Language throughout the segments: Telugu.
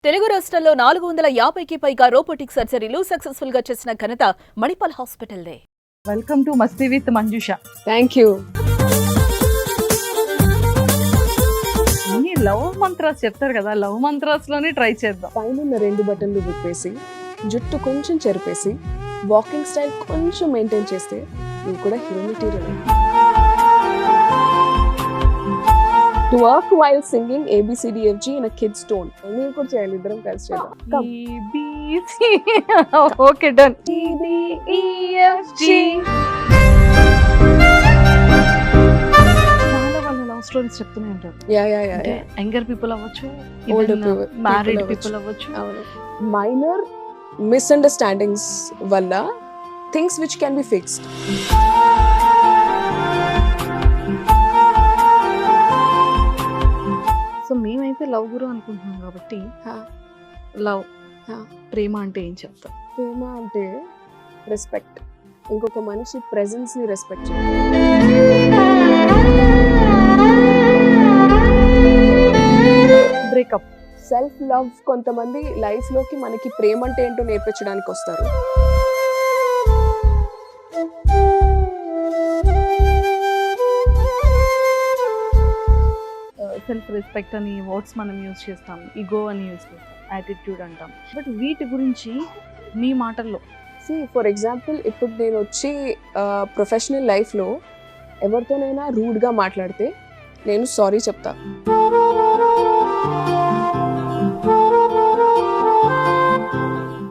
తెలుగు రాష్ట్రాల్లో 450కి పైగా రోబోటిక్ సర్జరీలు సక్సెస్ఫుల్ గా చేసిన ఘనత మణిపాల్ హాస్పిటల్దే. Welcome to Masti with Manjusha. Thank you. అన్ని లవ్ మంత్రాస్ చెప్తారు కదా, లవ్ మంత్రాస్ లోనే ట్రై చేద్దాం. పైన 2 బటన్లు విప్పేసి జుట్టు కొంచెం చెరిపేసి వాకింగ్ స్టైల్ కొంచెం మెయింటైన్ చేస్తే నువ్వు కూడా hero material. To work while singing ABCDFG in a kid's tone. నేను కూడా చేయాలి, ఇద్దరం కలిసి చేద్దాం. Okay done. చాలా వాళ్ళ లవ్ స్టోరీస్ చెప్తూనే ఉంటారు. యా యంగర్ పీపుల్ అవ్వచ్చు, Older మ్యారీడ్ people పీపుల్ అవ్వచ్చు. మైనర్ మిస్అండర్స్టాండింగ్స్ వల్ల things which can be fixed. So మేమైతే లవ్ గురు అనుకుంటున్నాం కాబట్టి లవ్ ప్రేమ అంటే ఏం చెప్తాం? ప్రేమ అంటే రెస్పెక్ట్, ఇంకొక మనిషి ప్రెజెన్స్ ని రెస్పెక్ట్ చేయాలి. Breakup, self love. కొంతమంది లైఫ్ లోకి మనకి ప్రేమ అంటే ఏంటో నేర్పించడానికి వస్తారు. సెల్ఫ్ రెస్పెక్ట్ అని వర్డ్స్ మనం యూజ్ చేస్తాం, ఈగో అని యూజ్ చేస్తాం, యాటిట్యూడ్ అంటాం. బట్ వీటి గురించి మీ మాటల్లో ఫర్ ఎగ్జాంపుల్, ఇప్పుడు నేను వచ్చి ప్రొఫెషనల్ లైఫ్లో ఎవరితోనైనా రూడ్గా మాట్లాడితే నేను సారీ చెప్తా.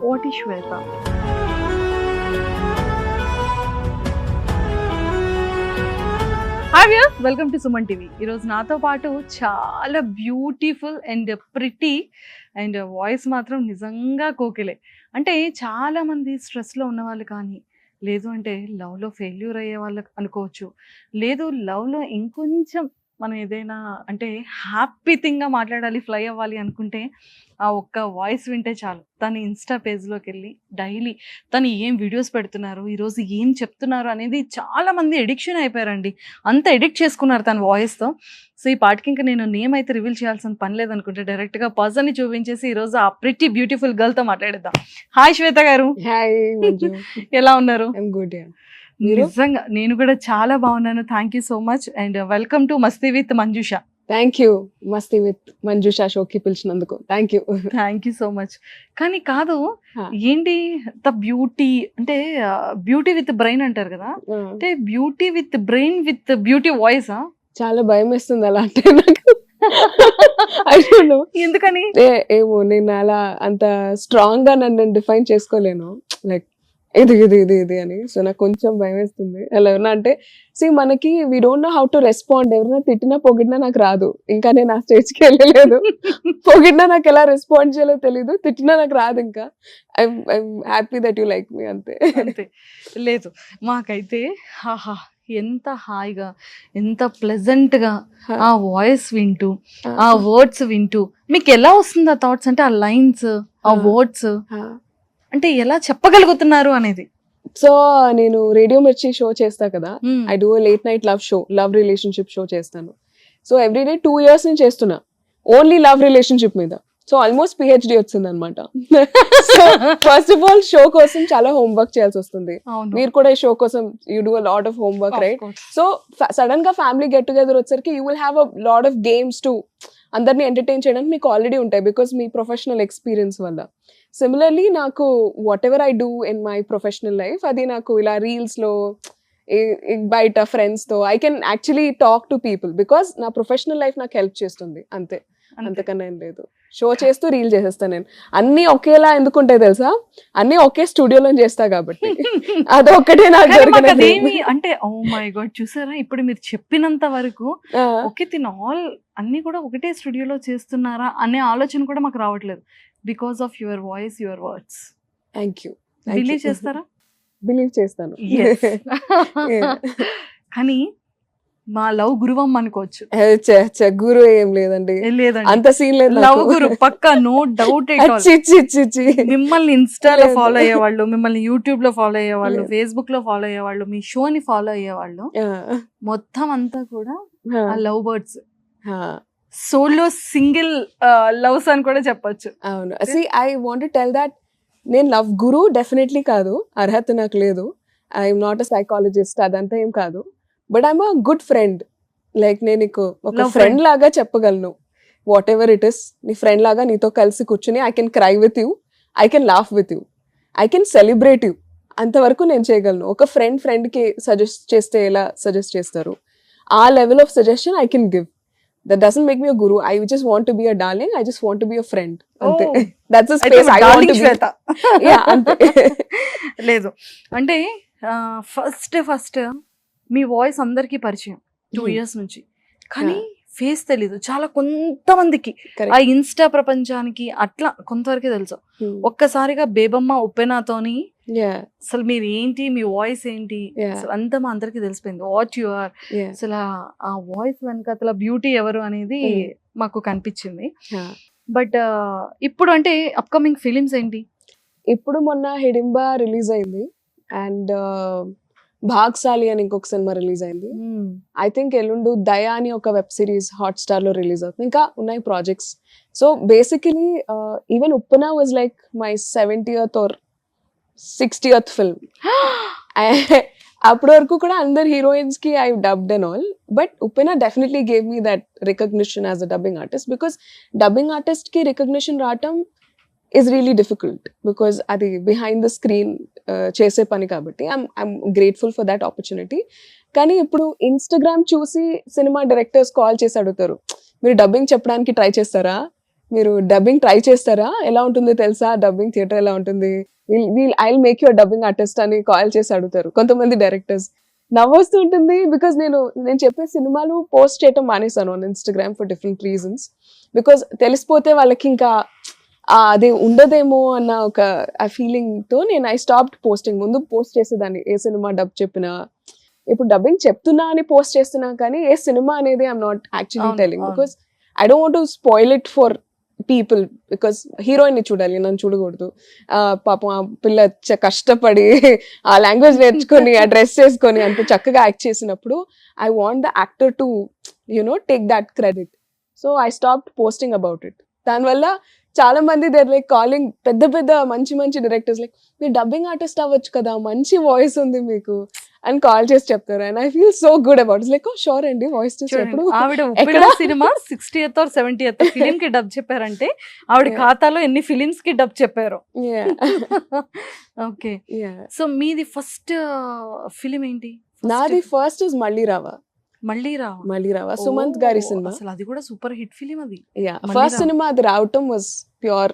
What is Shweta? Hi viewers, welcome to Suman TV. ఈరోజు నాతో పాటు చాలా beautiful and pretty and voice మాత్రం నిజంగా కోకిలే. అంటే చాలామంది స్ట్రెస్లో ఉన్నవాళ్ళు కానీ, లేదు అంటే లవ్లో ఫెయిల్యూర్ అయ్యే వాళ్ళు అనుకోవచ్చు, లేదు లవ్లో ఇంకొంచెం మనం ఏదైనా అంటే హ్యాపీ థింగ్గా మాట్లాడాలి, ఫ్లై అవ్వాలి అనుకుంటే ఆ ఒక్క వాయిస్ వింటే చాలు. తను ఇన్స్టా పేజ్లోకి వెళ్ళి డైలీ తను ఏం వీడియోస్ పెడుతున్నారు, ఈరోజు ఏం చెప్తున్నారు అనేది చాలామంది ఎడిక్షన్ అయిపోయారండి. అంత ఎడిక్ట్ చేసుకున్నారు తన వాయిస్తో. సో ఈ పాటికి ఇంకా నేను నేమ్ అయితే రివీల్ చేయాల్సిన పని లేదనుకుంటే డైరెక్ట్గా పర్సన్ని చూపించేసి ఈరోజు ఆ ప్రిటీ బ్యూటిఫుల్ గర్ల్తో మాట్లాడేద్దాం. హాయ్ శ్వేత గారు, హాయ్ మంజు. ఎలా ఉన్నారు? I'm good. నిజంగా నేను కూడా చాలా బాగున్నాను. Thank you so much and welcome to Masti with Manjusha. Thank you. Masti with Manjusha షోకి పిలిచినందుకు thank you. Thank you so much. కానీ కాదు, ఏంటి ద బ్యూటీ అంటే బ్యూటీ విత్ బ్రెయిన్ అంటారు కదా, అంటే beauty with brain with beauty voice. చాలా భయం వేస్తుంది అలా అంటే నాకు. ఎందుకని ఏమో, నేను అలా అంత స్ట్రాంగ్ గా నన్ను డిఫైన్ చేసుకోలేను, లైక్ ఇది ఇది ఇది ఇది అని. సో నాకు కొంచెం భయం వేస్తుంది. ఎలా ఉన్నా అంటే మనకి we don't know how to respond. ఎవరైనా తిట్టినా పొగిడినా నాకు రాదు, ఇంకా నేను ఆ స్టేజ్కి వెళ్ళలేదు. పొగిడినా నాకు ఎలా రెస్పాండ్ చేయాలో తెలీదు, తిట్టినా నాకు రాదు. ఇంకా I'm happy that you like me, అంతే. అంతే. లేదు మాకైతే హాహా ఎంత హాయిగా, ఎంత ప్లెజెంట్గా ఆ వాయిస్ వింటూ, ఆ వర్డ్స్ వింటూ మీకు ఎలా వస్తుంది ఆ థాట్స్, అంటే ఆ లైన్స్, ఆ వర్డ్స్ అంటే ఎలా చెప్పగలుగుతున్నారు అనేది. సో నేను రేడియో మిర్చి షో చేస్తా కదా, I do late night love show, love relationship show చేస్తాను. సో ఎవ్రీడే 2 years నుంచి చేస్తున్నా ఓన్లీ లవ్ రిలేషన్షిప్ మీద. సో ఆల్మోస్ట్ PhD వచ్చింది అనమాట. So first of all show కోసం చాలా హోంవర్క్ చేయాల్సి వస్తుంది. మీరు కూడా ఈ షో కోసం you do a lot of homework, right? So sudden గా ఫ్యామిలీ గెట్ టుగెదర్ వచ్చరికి you will have a lot of games to అందరినీ ఎంటర్టైన్ చేయడానికి మీకు ఆల్రెడీ ఉంటాయి, బికాస్ మీ ప్రొఫెషనల్ ఎక్స్పీరియన్స్ వల్ల. సిమిలర్లీ నాకు what ever I do in my professional life, అది నాకు ఇలా రీల్స్లో బయట ఫ్రెండ్స్తో I can actually talk to people, because నా ప్రొఫెషనల్ లైఫ్ నాకు హెల్ప్ చేస్తుంది, అంతే. అంతకన్నా ఏం లేదు. షో చేస్తూ రీల్ చేసేస్తాను నేను. అన్ని ఒకేలా ఎందుకుంటాయి తెలుసా, అన్ని ఒకే స్టూడియోలో చేస్తా కాబట్టి. అదొక్కటే నాకు జరిగినది. అంటే ఓ మై గాడ్, చూసారా ఇప్పుడు మీరు చెప్పినంత వరకు ఓకే తిన్ ఆల్ అన్ని కూడా ఒకటే స్టూడియోలో చేస్తున్నారా అనే ఆలోచన కూడా మాకు రావట్లేదు, because of your voice, your words. Thank you. Believe చేస్తారా? బిలీవ్ చేస్తాను. కానీ మా లవ్ గురువం అనుకోవచ్చు. గురు ఏం లేదండి, లేదండి, అంత సీన్ లేదు. లవ్ గురు పక్కా, నో డౌట్. మిమ్మల్ని ఇన్స్టాలో ఫాలో అయ్యేవాళ్ళు, మిమ్మల్ని యూట్యూబ్ లో ఫాలో అయ్యేవాళ్ళు, ఫేస్బుక్ లో ఫాలో అయ్యేవాళ్ళు, మీ షోని ఫాలో అయ్యేవాళ్ళు, మొత్తం అంతా కూడా ఆ love birds. Solo single loves అని కూడా చెప్పొచ్చు. అవును. I want to tell that నేను లవ్ గురు డెఫినెట్లీ కాదు, అర్హత నాకు లేదు. ఐఎమ్ నాట్ అ సైకాలజిస్ట్, అదంతా ఏం కాదు. But I'm a good friend. Like నేను నీకు ఒక Love ఫ్రెండ్ friend. లాగా చెప్పగలను. వాట్ ఎవర్ ఇట్ ఇస్, నీ ఫ్రెండ్ లాగా నీతో కలిసి కూర్చుని I can cry with you, I can laugh with you, I can celebrate you. అంతవరకు నేను చేయగలను. ఒక ఫ్రెండ్కి సజెస్ట్ చేస్తే ఎలా సజెస్ట్ చేస్తారు, ఆ level of suggestion I can give. That doesn't make me a guru. I just want to be a darling. I just want to be a friend. Ante. Oh. That's the అయితే space I want darling to be. Shweta. Yeah, ante. లేదు అంటే ఫస్ట్ మీ వాయిస్ అందరికీ పరిచయం 2 years నుంచి, కానీ ఫేస్ తెలీదు చాలా కొంతమందికి. Correct. ఆ ఇన్స్టా ప్రపంచానికి అట్లా కొంతవరకే తెలుసు. ఒక్కసారిగా బేబమ్మ ఉప్పెనాతోని Yeah, అసలు మీరు ఏంటి, మీ వాయిస్ ఏంటి, Yeah. అసలు అంతా మా అందరికి తెలిసిపోయింది. వాట్ యు ఆర్, yeah, అసలు ఆ వాయిస్ వెనకాతల బ్యూటీ ఎవరు అనేది మాకు కనిపించింది. yeah. బట్ ఇప్పుడు అంటే అప్కమింగ్ ఫిలిమ్స్ ఏంటి? ఇప్పుడు మొన్న హిడింబా రిలీజ్ అయింది, అండ్ భాగ్సాలి అని ఇంకొక సినిమా రిలీజ్ అయింది. ఐ థింక్ ఎల్లుండు దయా అని ఒక వెబ్ సిరీస్ హాట్స్టార్ లో రిలీజ్ అవుతుంది. ఇంకా ఉన్నాయి projects. So basically even Uppena was like my 70th or 60th film. అప్పటి వరకు కూడా అందరు హీరోయిన్స్ కి I dubbed and all, but Uppena definitely gave me that recognition as a dubbing artist. Because dubbing artist కి రికగ్నిషన్ రావటం ఈజ్ రియలీ డిఫికల్ట్, బికాస్ అది బిహైండ్ ద స్క్రీన్ చేసే పని కాబట్టి I'm grateful for that opportunity. కానీ ఇప్పుడు ఇన్స్టాగ్రామ్ చూసి సినిమా డైరెక్టర్స్ కాల్ చేసి అడుగుతారు, మీరు డబ్బింగ్ చెప్పడానికి ట్రై చేస్తారా, మీరు డబ్బింగ్ ట్రై చేస్తారా, ఎలా ఉంటుందో తెలుసా, డబ్బింగ్ థియేటర్ ఎలా ఉంటుంది, I will make your dubbing artist అని కాల్ చేసి అడుగుతారు కొంతమంది డైరెక్టర్స్. నవ్వొస్తూ ఉంటుంది, బికాస్ నేను చెప్పే సినిమాలు పోస్ట్ చేయటం మానేశాను on Instagram for different reasons. Because తెలిసిపోతే వాళ్ళకి ఇంకా అది ఉండదేమో అన్న ఒక ఆ ఫీలింగ్ తో నేను ఐ స్టాప్డ్ పోస్టింగ్. ముందు పోస్ట్ చేసేదాన్ని ఏ సినిమా డబ్ చెప్పినా, ఇప్పుడు డబ్బింగ్ చెప్తున్నా అని పోస్ట్ చేస్తున్నా, కానీ ఏ సినిమా అనేది I'm not actually telling, because I don't want to spoil it for people. Because heroine ని చూడాలి, నన్ను చూడకూడదు. పాపం ఆ పిల్ల కష్టపడి ఆ లాంగ్వేజ్ నేర్చుకొని ఆ డ్రెస్ వేసుకొని అంత చక్కగా యాక్ట్ చేసినప్పుడు I want the actor to take that credit. So I stopped posting about it. దానివల్ల చాలా మంది దేర్ లైక్ కాలింగ్, పెద్ద పెద్ద మంచి డైరెక్టర్స్ లైక్, మీరు డబ్బింగ్ ఆర్టిస్ట్ అవ్వచ్చు కదా, మంచి వాయిస్ ఉంది మీకు అని కాల్ చేసి చెప్తారు. And I feel so good about it. Like sure అండి, వాయిస్ చేసేప్పుడు ఆవిడ ఉప్పెన సినిమా 60th or 70th ఫిలిం కి డబ్ చెప్పారంటే ఆవిడ ఖాతాలో ఎన్ని ఫిలిమ్స్ కి డబ్ చెప్పారు. ఓకే, సో మీది ఫస్ట్ ఫిలిం ఏంటి? నాది ఫస్ట్ ఇస్ మళ్ళీ రావా. సుమంత్ గారి సినిమా. అసలు అది కూడా సూపర్ హిట్ ఫిలిం. అది ఫస్ట్ సినిమా అది రావటం వాజ్ ప్యూర్,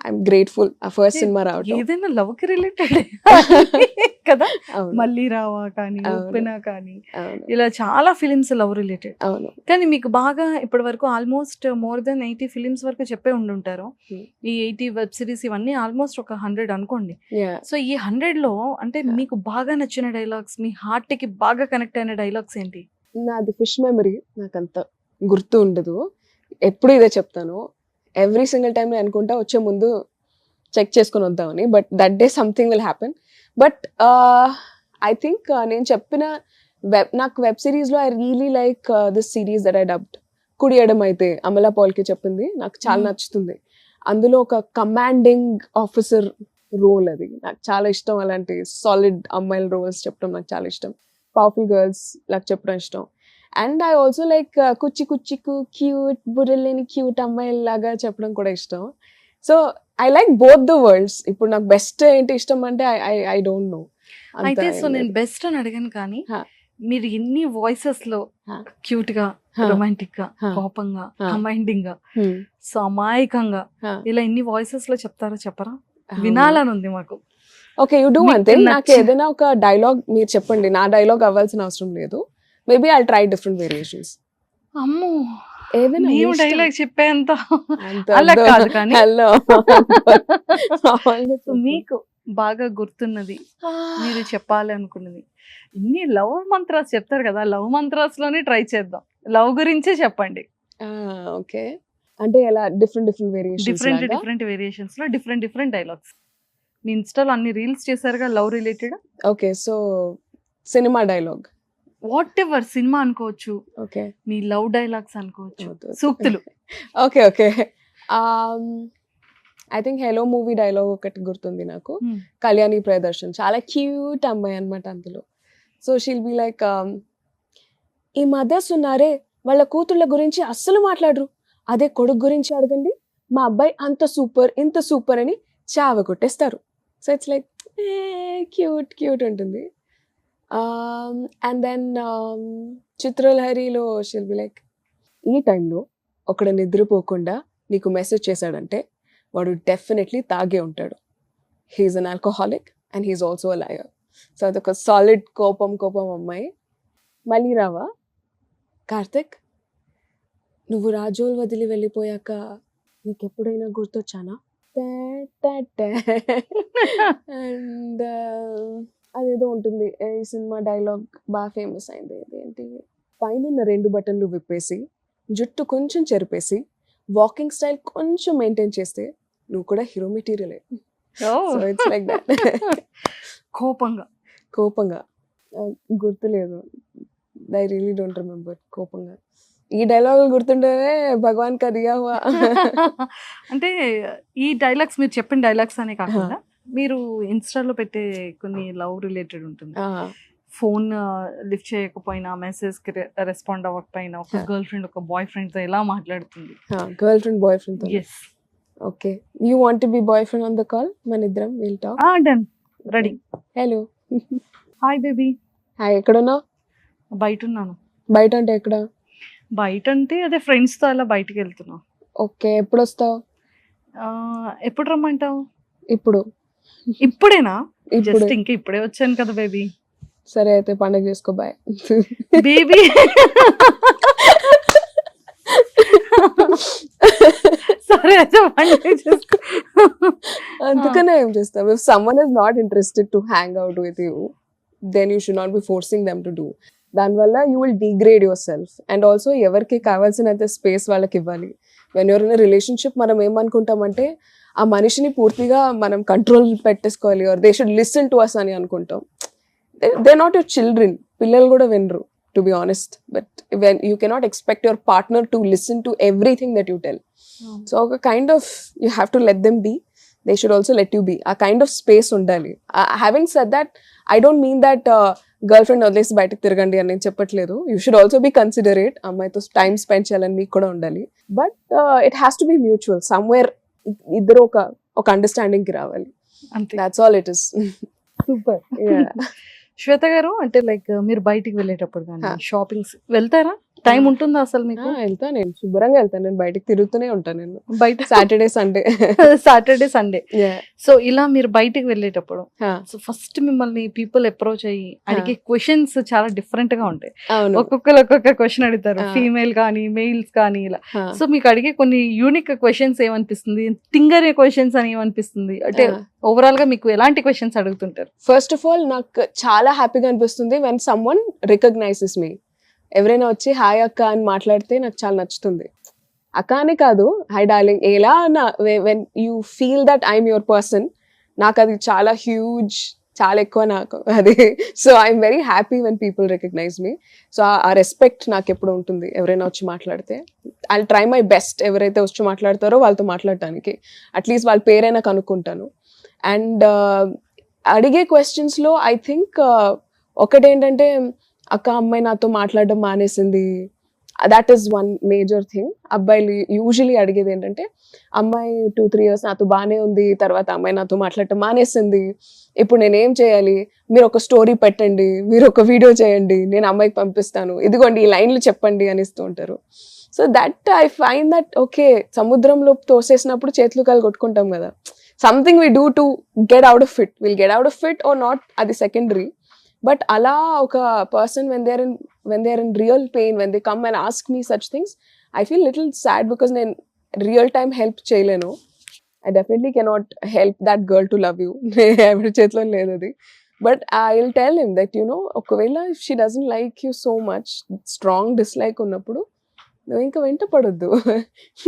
ఐఎమ్ గ్రేట్ఫుల్. ఆ ఫస్ట్ సినిమా రావటం ఏదైనా లవ్ కి రిలేటెడ్ కదా, మళ్ళీ రావా కానీ ఉప్పెన కానీ ఇలా చాలా ఫిలిమ్స్ లవ్ రిలేటెడ్. అవును. కానీ మీకు బాగా ఇప్పటి వరకు ఆల్మోస్ట్ మోర్ దెన్ 80 ఫిలిమ్స్ వరకు చెప్పే ఉండుంటారు. ఈ 80 వెబ్ సిరీస్ ఇవన్నీ ఆల్మోస్ట్ ఒక 100 అనుకోండి. సో ఈ 100 లో అంటే మీకు బాగా నచ్చిన డైలాగ్స్, మీ హార్ట్ కి బాగా కనెక్ట్ అయిన డైలాగ్స్ ఏంటి? నాది ఫిష్ మెమరీ, నాకు అంత గుర్తు ఉండదు, ఎప్పుడు ఇదే చెప్తాను. ఎవ్రీ సింగిల్ టైం నేను అనుకుంటా వచ్చే ముందు చెక్ చేసుకొని వద్దామని, but that day something will happen. But I think నేను చెప్పిన నాకు వెబ్ సిరీస్లో I really like this series that I dubbed, కుడి ఎడమ అయితే అమలా పాల్కి చెప్పింది నాకు చాలా నచ్చుతుంది. అందులో ఒక కమాండింగ్ ఆఫీసర్ రోల్, అది నాకు చాలా ఇష్టం. అలాంటి సాలిడ్ అమ్మాయిల రోల్స్ చెప్పడం నాకు చాలా ఇష్టం. పవర్ఫుల్ గర్ల్స్ నాకు చెప్పడం ఇష్టం. అండ్ ఐ ఆల్సో లైక్ కుచ్చి కుచ్చికు క్యూట్ బుర్రలేని క్యూట్ అమ్మాయిల లాగా చెప్పడం కూడా ఇష్టం. So I like both the world's. ఇప్పుడు నాకు బెస్ట్ ఏంటి ఇష్టం అంటే ఐ డోంట్ నో. అయితే సో నేను బెస్ట్ అని అడిగాను, కానీ మీరు ఎన్ని వాయిసెస్ లో క్యూట్ గా, రొమాంటిక్ గా, కోపంగా, కమాండింగ్ గా, సో అమాయకంగా ఇలా ఎన్ని వాయిసెస్ లో చెప్తారో చెప్పరా? వినాలని ఉంది మాకు. Okay, you do one thing. నాకు ఏదైనా ఒక డైలాగ్ మీరు చెప్పండి, నా డైలాగ్ అవ్వాల్సిన అవసరం లేదు. Maybe I try different variations. అమ్మో, ఏదైనా డైలాగ్ చెప్పేంత అలా కాదు, కానీ మీకు బాగా గుర్తున్నది, మీరు చెప్పాలి అనుకున్నది. ఇన్ని లవ్ మంత్రాస్ చెప్తారు కదా, లవ్ మంత్రాస్ లోనే ట్రై చేద్దాం. లవ్ గురించే చెప్పండి. ఓకే, అంటే ఎలా డిఫరెంట్ వేరియేషన్స్ లో డిఫరెంట్ డైలాగ్స్. మీ ఇన్స్టాలో అన్ని రీల్స్ చేశారుగా లవ్ రిలేటెడ్. ఓకే, సో సినిమా డైలాగ్ వాట్ ఎవర్ సినిమా అనుకోవచ్చు, ఓకే మీ లవ్ డైలాగ్స్ అనుకోవచ్చు, సూక్తులు. Okay okay I think Hello movie dialogue ఒకటి గుర్తుంది నాకు. కళ్యాణి ప్రియదర్శన్ చాలా క్యూట్ అమ్మాయి అనమాట అందులో. సో షీల్ బి లైక్, ఈ మదర్స్ ఉన్నారే వాళ్ళ కూతుళ్ళ గురించి అస్సలు మాట్లాడరు, అదే కొడుకు గురించి అడగండి, మా అబ్బాయి అంత సూపర్ ఇంత సూపర్ అని చావ కొట్టేస్తారు. So it's like cute cute ఉంటుంది. అండ్ దెన్ చిత్రలహరిలో షీల్ బి లైక్, ఈ టైంలో ఒకడు నిద్రపోకుండా నీకు మెసేజ్ చేశాడంటే వాడు డెఫినెట్లీ తాగే ఉంటాడు. He's an alcoholic and he's also a liar. So అదొక సాలిడ్ కోపం అమ్మాయి. మళ్ళీ రావా కార్తిక్, నువ్వు రాజోల్ వదిలి వెళ్ళిపోయాక నీకెప్పుడైనా గుర్తొచ్చానా? అండ్ అదేదో ఉంటుంది ఈ సినిమా డైలాగ్ బాగా ఫేమస్ అయింది, ఏంటి, పైన 2 బటన్లు విప్పేసి జుట్టు కొంచెం చెరిపేసి వాకింగ్ స్టైల్ కొంచెం మెయింటైన్ చేస్తే నువ్వు కూడా హీరో మెటీరియలే. So it's like that. కోపంగా గుర్తులేదు, ఐ రియలీ డోంట్ రిమెంబర్. కోపంగా ఈ డైలాగ్ గుర్తుంటేనే భగవాన్ కా దియా హువా. అంటే ఈ డైలాగ్స్ మీరు చెప్పిన డైలాగ్స్ అనే కాకుండా మీరు ఇన్స్టాలో పెట్టే కొన్ని లవ్ రిలేటెడ్ ఉంటుంది. ఫోన్ లిఫ్ట్ చేయకపోయినా, మెసేజ్ కి రెస్పాండ్ అవ్వకపోయినా, ఒక గర్ల్ ఫ్రెండ్ ఒక బాయ్ ఫ్రెండ్ తో ఎలా మాట్లాడుతుంది. గర్ల్ ఫ్రెండ్ బాయ్ ఫ్రెండ్ తో. Yes. Okay, you want to be boy friend on the call? మన ఇద్దరం will talk. Done, ready. Hello, hi baby. Hi, ఎక్కడున్నావు? బయట ఉన్నాను. బయట అంటే ఎక్కడ? బయట అంటే అదే ఫ్రెండ్స్ తో అలా బయటికి వెళ్తున్నా. ఓకే, ఎప్పుడు వస్తావు? ఎప్పుడు రమ్మంటావు? ఇప్పుడేనా? ఇప్పుడేనా? జస్ట్ ఇంకా ఇప్పుడే వచ్చాను కదా బేబీ. సరే అయితే పండగ చేసుకో, బాయ్ బేబీ. సరే అయితే పండగ చేసుకో. అందుకనే ఏం చేస్తాం, if someone is not interested to hang out with you, then you should not be forcing them to do. దానివల్ల you will degrade your self. And also ఎవరికి కావాల్సినంత స్పేస్ వాళ్ళకి ఇవ్వాలి. వెన్ యూర్ ఇన్ రిలేషన్షిప్ మనం ఏమనుకుంటామంటే ఆ మనిషిని పూర్తిగా మనం కంట్రోల్ పెట్టేసుకోవాలి, or they should listen to us అని అనుకుంటాం. They not your children. పిల్లలు కూడా వినరు, to be honest. But when you cannot expect your partner to listen to everything that you tell. So ఒక kind of you have to let them be, they should also let you be. ఆ కైండ్ ఆఫ్ స్పేస్ ఉండాలి. Having said that, I don't mean that girlfriend వదిలేసి బయటకు తిరగండి అని నేను చెప్పట్లేదు. You should also be considerate. అమ్మాయితో టైం స్పెండ్ చేయాలని మీకు కూడా ఉండాలి. But it has to be mutual. Somewhere ఇద్దరు ఒక అండర్స్టాండింగ్ కి రావాలి. That's all it is. Super. Shweta garu, అంటే లైక్ మీరు బయటికి వెళ్ళేటప్పుడు కానీ షాపింగ్స్ వెళ్తారా? టైం ఉంటుందా అసలు మీకు? వెళ్తా, నేను శుభ్రంగా వెళ్తాను. నేను బయటకు తిరుగుతూనే ఉంటాను. నేను బయట సాటర్డే సండే. సో ఇలా మీరు బయటికి వెళ్ళేటప్పుడు సో ఫస్ట్ మిమ్మల్ని పీపుల్ అప్రోచ్ అయ్యి అడిగే క్వశ్చన్స్ చాలా డిఫరెంట్ గా ఉంటాయి. ఒక్కొక్కరు ఒక్కొక్క క్వశ్చన్ అడుగుతారు, ఫీమేల్ కానీ మెయిల్స్ కానీ ఇలా. సో మీకు అడిగే కొన్ని యూనిక్ క్వశ్చన్స్ ఏమనిపిస్తుంది, టింగర్ క్వశ్చన్స్ అని ఏమనిపిస్తుంది? అంటే ఓవరాల్ గా మీకు ఎలాంటి క్వశ్చన్స్ అడుగుతుంటారు? ఫస్ట్ ఆఫ్ ఆల్ నాకు చాలా హ్యాపీగా అనిపిస్తుంది వెన్ సమ్వన్ రికగ్నైజెస్ మీ. ఎవరైనా వచ్చి హాయ్ అక్క అని మాట్లాడితే నాకు చాలా నచ్చుతుంది. అక్క అని కాదు, హై డార్లింగ్ ఎలా అన్నా, when you feel that I'm your person, నాకు అది చాలా హ్యూజ్, చాలా ఎక్కువ నాకు అది. So I'm very happy when people recognize me. So ఆ రెస్పెక్ట్ నాకు ఎప్పుడు ఉంటుంది. ఎవరైనా వచ్చి మాట్లాడితే ఐ ట్రై మై బెస్ట్, ఎవరైతే వచ్చి మాట్లాడతారో వాళ్ళతో మాట్లాడటానికి అట్లీస్ట్ వాళ్ళ పేరైనా కనుక్కుంటాను. అండ్ అడిగే క్వశ్చన్స్లో ఐ థింక్ ఒకటేంటంటే, అక్క అమ్మాయి నాతో మాట్లాడడం మానేసింది, that is one major thing. అబ్బాయిలు యూజువలీ అడిగేది ఏంటంటే, అమ్మాయి 2-3 years నాతో బాగానే ఉంది, తర్వాత అమ్మాయి నాతో మాట్లాడటం మానేసింది, ఇప్పుడు నేనేం చేయాలి, మీరు ఒక స్టోరీ పెట్టండి, మీరు ఒక వీడియో చేయండి, నేను అమ్మాయికి పంపిస్తాను, ఇదిగోండి ఈ లైన్లు చెప్పండి అని ఇస్తూ ఉంటారు. So that I find that okay, సముద్రంలో తోసేసినప్పుడు చేతులు కాలు కొట్టుకుంటాం కదా, something we do to get out of it. Will get out of it or not, అది సెకండరీ. బట్ అలా ఒక person when they are in real pain, when they come and ask me such things, I feel little sad because నేను రియల్ టైం హెల్ప్ చేయలేను. I definitely cannot help that girl to love you. ఎవరి చేతిలో లేదు అది. But I will tell him that, you know, ఒకవేళ if she doesn't like you so much, strong dislike ఉన్నప్పుడు నువ్వు ఇంకా వెంట పడొద్దు,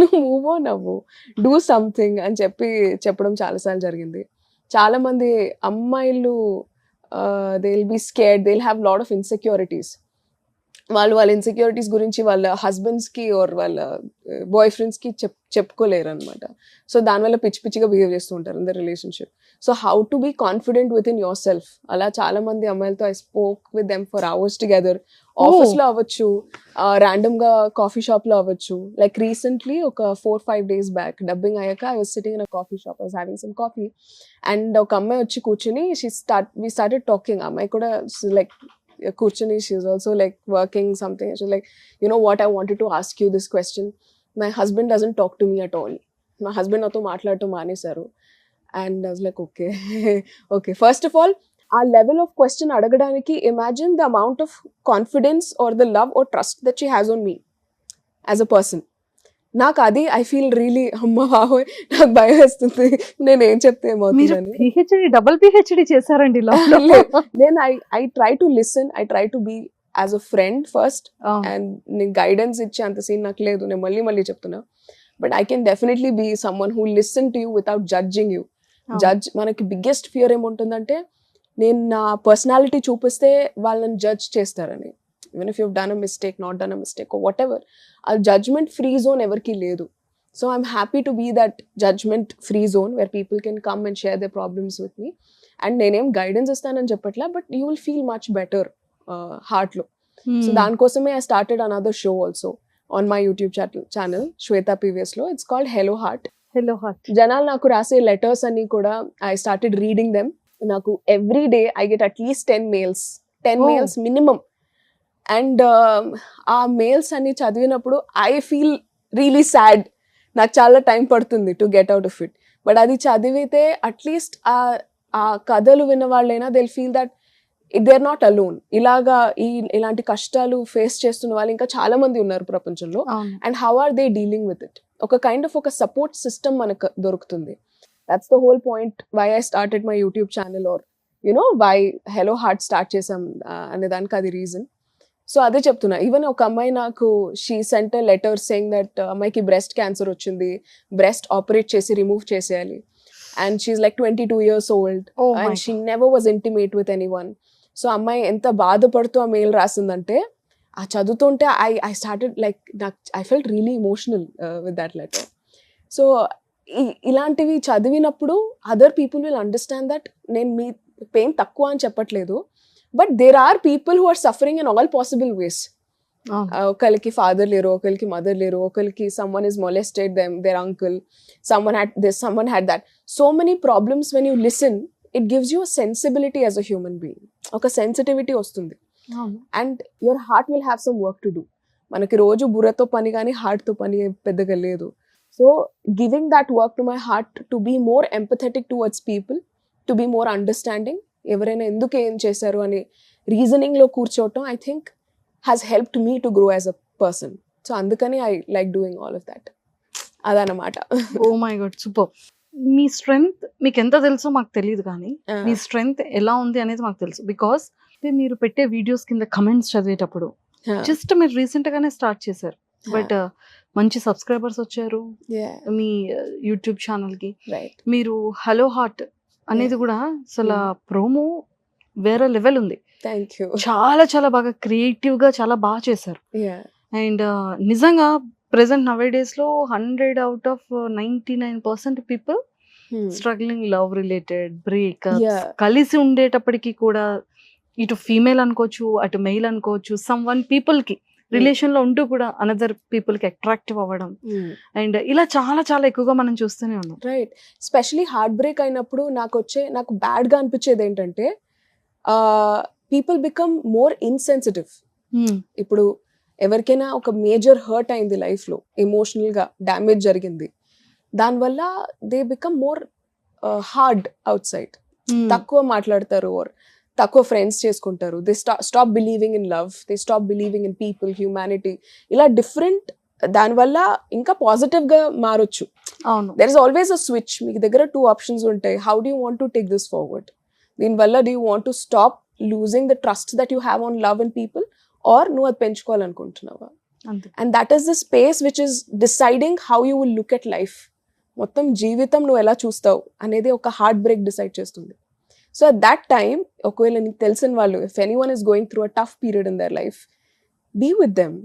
నువ్వు మూవ్ ఆన్ అవ్వు, డూ సంథింగ్ అని చెప్పడం చాలాసార్లు జరిగింది. చాలామంది అమ్మాయిలు they'll be scared, they'll have a lot of insecurities. వాళ్ళ ఇన్సెక్యూరిటీస్ గురించి వాళ్ళ హస్బెండ్స్కి ఆర్ వాళ్ళ బాయ్ ఫ్రెండ్స్కి చెప్పుకోలేరు అనమాట. సో దానివల్ల పిచ్చిగా బిహేవ్ చేస్తూ ఉంటారు in the relationship. So how to be confident with in yourself, అలా చాలా మంది అమ్మాయిలతో I spoke with them for hours together. ఆఫీస్లో అవ్వచ్చు, ర్యాండమ్గా కాఫీ షాప్లో అవ్వచ్చు. లైక్ రీసెంట్లీ ఒక 4-5 days బ్యాక్ డబ్బింగ్ అయ్యాక I was sitting in a coffee shop, I was having some coffee and ఒక అమ్మాయి వచ్చి కూర్చుని we started talking. అమ్మాయి కూడా లైక్ కూర్చుని, she's also like working something. She's like, you know what, I wanted to ask you this question. My husband doesn't talk to me at all. My husband nato మాట్లాడటం మానేశారు. And I was like, okay. Okay, first of all, uh level of question అడగడానికి imagine the amount of confidence or the love or trust that she has on me as a person. నాకు అది ఐ ఫీల్ రియలీ, అమ్మ బాబోయ్ నాకు భయం వేస్తుంది నేను ఏం చెప్తే ఏమవుతుందని. పిహెచ్డి, డబుల్ పిహెచ్డి చేశారండి నేను I try to listen, I try to be as a friend first. And నేను గైడెన్స్ ఇచ్చే అంత సీన్ నాకు లేదు, నేను మళ్ళీ చెప్తున్నా. But I can definitely be someone who listen to you without judging you. మనకి బిగ్గెస్ట్ ఫియర్ ఏముంటుందంటే నేను నా పర్సనాలిటీ చూపిస్తే వాళ్ళని జడ్జ్ చేస్తారని. Even if you've done a mistake, not done a mistake or whatever, a judgment free zone everki ledu. So I'm happy to be that judgment free zone where people can come and share their problems with me. And nenem guidance istanani cheppatla, but you will feel much better heart lo. So dan kosame I started another show also on my YouTube channel Shweta PVS lo. It's called Hello Heart. Janalu naku rase letters ani kuda I started reading them. Naku every day I get at least 10 mails mails minimum. And ఆ మెయిల్స్ అన్ని చదివినప్పుడు ఐ ఫీల్ రియలీ సాడ్. నాకు చాలా టైం పడుతుంది to get out of it. But అది చదివితే అట్లీస్ట్ ఆ కథలు విన్న వాళ్ళైనా they feel that they are not alone. ఇలాంటి కష్టాలు ఫేస్ చేస్తున్న వాళ్ళు ఇంకా చాలా మంది ఉన్నారు ప్రపంచంలో. And how are they dealing with it, ఒక కైండ్ ఆఫ్ ఒక సపోర్ట్ సిస్టమ్ మనకు దొరుకుతుంది. That's the whole point why I started my YouTube channel or you know why Hello Heart start చేసాం అనే దానికి అది రీజన్. సో అదే చెప్తున్నా. ఈవెన్ ఒక అమ్మాయి నాకు she sent a letter saying that అమ్మాయికి బ్రెస్ట్ క్యాన్సర్ వచ్చింది, బ్రెస్ట్ ఆపరేట్ చేసి రిమూవ్ చేసేయాలి. And she's like 22 years old and she never was intimate with anyone. So అమ్మాయి ఎంత బాధపడుతూ ఆ మెయిల్ రాసిందంటే ఆ చదువుతుంటే I started like I felt really emotional with that letter. So ఇలాంటివి చదివినప్పుడు other people will understand that నేను మీ పెయిన్ తక్కువ అని చెప్పట్లేదు, but there are people who are suffering in all possible ways. ఒకరికి ఫాదర్ లేరు, ఒకరికి మదర్ లేరు, ఒకరికి someone is molested them, their uncle, someone had that. So many problems. When you listen, it gives you a sensibility as a human being. ఒక sensitivity వస్తుంది. And your heart will have some work to do. మనకి రోజు బుర్రతో పని కానీ హార్ట్తో పని పెద్దగా లేదు. So giving that work to my heart to be more empathetic towards people, to be more understanding, ఎవరైనా ఎందుకు ఏం చేశారు అని రీజనింగ్ లో కూర్చోవటం I think has helped me to grow as a person. So అందుకని I like doing all of that. అదనమాట. Oh my god, super. మీ స్ట్రెంగ్త్ మీకు ఎంత తెలుసో మాకు తెలియదు, కానీ మీ స్ట్రెంగ్త్ ఎలా ఉంది అనేది మాకు తెలుసు. బికాస్ మీరు పెట్టే వీడియోస్ కింద కమెంట్స్ చదివేటప్పుడు జస్ట్ మీరు రీసెంట్ గానే స్టార్ట్ చేశారు, బట్ మంచి సబ్స్క్రైబర్స్ వచ్చారు మీ యూట్యూబ్ ఛానల్ కి. మీరు హలో హార్ట్ అనేది కూడా అసలు ప్రోమో వేరే లెవెల్ ఉంది. చాలా చాలా బాగా క్రియేటివ్ గా చాలా బాగా చేశారు. అండ్ నిజంగా ప్రెసెంట్ నవే డేస్ లో 100 out of 99% people struggling love related breakup, కలిసి ఉండేటప్పటికి కూడా ఇటు ఫీమేల్ అనుకోవచ్చు అటు మెయిల్ అనుకోవచ్చు, సమ్ వన్ పీపుల్ కి రిలేషన్ లో ఉంటూ కూడా అనదర్ పీపుల్ కి అట్రాక్టివ్ అవ్వడం, అండ్ ఇలా చాలా చాలా ఎక్కువగా మనం చూస్తూనే ఉన్నాం. రైట్. స్పెషలీ హార్ట్ బ్రేక్ అయినప్పుడు నాకు బ్యాడ్ గా అనిపించేది ఏంటంటే పీపుల్ బికమ్ మోర్ ఇన్సెన్సిటివ్. ఇప్పుడు ఎవరికైనా ఒక మేజర్ హర్ట్ అయింది లైఫ్ లో, ఎమోషనల్ గా డ్యామేజ్ జరిగింది, దానివల్ల they become more hard outside. తక్కువ మాట్లాడతారు, ఆర్ తక్కువ ఫ్రెండ్స్ చేసుకుంటారు. They stop believing in love, they stop believing in people, humanity, ఇలా డిఫరెంట్. దానివల్ల ఇంకా పాజిటివ్ గా మారొచ్చు. There is always a switch. మీకు దగ్గర 2 options ఉంటాయి. How do you want to take this forward? దీనివల్ల do you want to stop losing the trust that you have on love and people, or నువ్వు అది పెంచుకోవాలనుకుంటున్నావా? And that is the space which is deciding how you will look at life. మొత్తం జీవితం నువ్వు ఎలా చూస్తావు అనేది ఒక హార్ట్ బ్రేక్ డిసైడ్ చేస్తుంది. సో అట్ దట్ టైమ్ ఒకవేళ నీకు తెలిసిన వాళ్ళు, if anyone is going through a tough period in their life, be with them,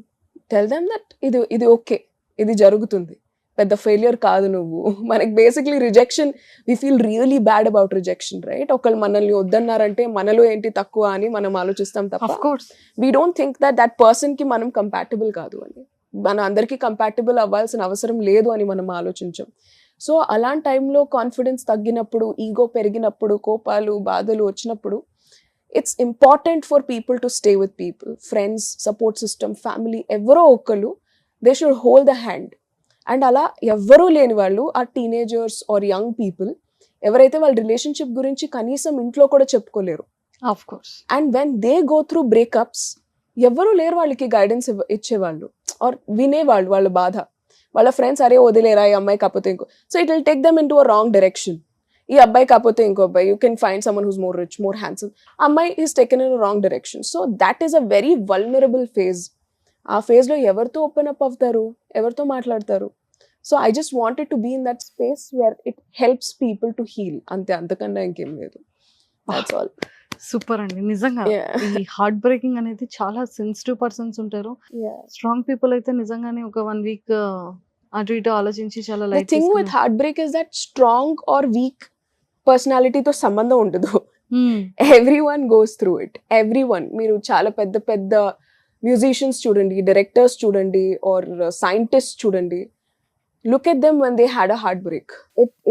tell them that ఇది ఓకే, ఇది జరుగుతుంది, పెద్ద ఫెయిలియర్ కాదు నువ్వు. మనకి basically rejection, we feel really bad about rejection, right? ఒకళ్ళు మనల్ని వద్దన్నారంటే మనలో ఏంటి తక్కువ అని మనం ఆలోచిస్తాం తప్ప of course we don't think that person కి మనం కంపాటబుల్ కాదు అని, మన అందరికీ కంపాటబుల్ అవ్వాల్సిన అవసరం లేదు అని మనం ఆలోచించాం. సో అలాంటి టైంలో కాన్ఫిడెన్స్ తగ్గినప్పుడు, ఈగో పెరిగినప్పుడు, కోపాలు బాధలు వచ్చినప్పుడు, it's important for people to stay with people, friends, support system, family, ఎవరో ఒకళ్ళు they should hold the hand. And అలా ఎవ్వరూ లేని వాళ్ళు, ఆ టీనేజర్స్ ఆర్ యంగ్ పీపుల్ ఎవరైతే వాళ్ళ రిలేషన్షిప్ గురించి కనీసం ఇంట్లో కూడా చెప్పుకోలేరు, of course, and when they go through breakups ఎవరు లేరు వాళ్ళకి గైడెన్స్ ఇచ్చేవాళ్ళు ఆర్ వినేవాళ్ళు వాళ్ళ బాధ. వాళ్ళ ఫ్రెండ్స్ అరే వదిలేరా ఈ అమ్మాయి కాకపోతే ఇంకో, so it will take them in to a wrong direction. ఈ అబ్బాయి కాకపోతే ఇంకో అబ్బాయి, you can find someone who's more rich, more handsome, అమ్మాయి is taken in wrong direction. So that is a very vulnerable phase. ఆ ఫేజ్లో ఎవరితో ఓపెన్ అప్ అవుతారు, ఎవరితో మాట్లాడతారు? So I just wanted to be in that space where it helps people to heal, అంతే, అంతకన్నా ఇంకేం లేదు. That's all. సూపర్ అండి. నిజంగా Yeah. ఈ హార్ట్ బ్రేకింగ్ అనేది చాలా సెన్సిటివ్ పర్సన్స్ ఉంటారు. Yeah. స్ట్రాంగ్ పీపుల్ అయితే నిజంగానే ఒక 1 వీక్ అటు ఇటు ఆలోచించి చాలా The light thing with heartbreak is that strong or weak personality తో సంబంధం ఉండదు. Everyone goes through it. Everyone. మీరు చాలా పెద్ద పెద్ద మ్యూజిషియన్స్ చూడండి, డైరెక్టర్స్ చూడండి, ఆర్ సైంటిస్ట్ చూడండి. Look at them when they had a heartbreak.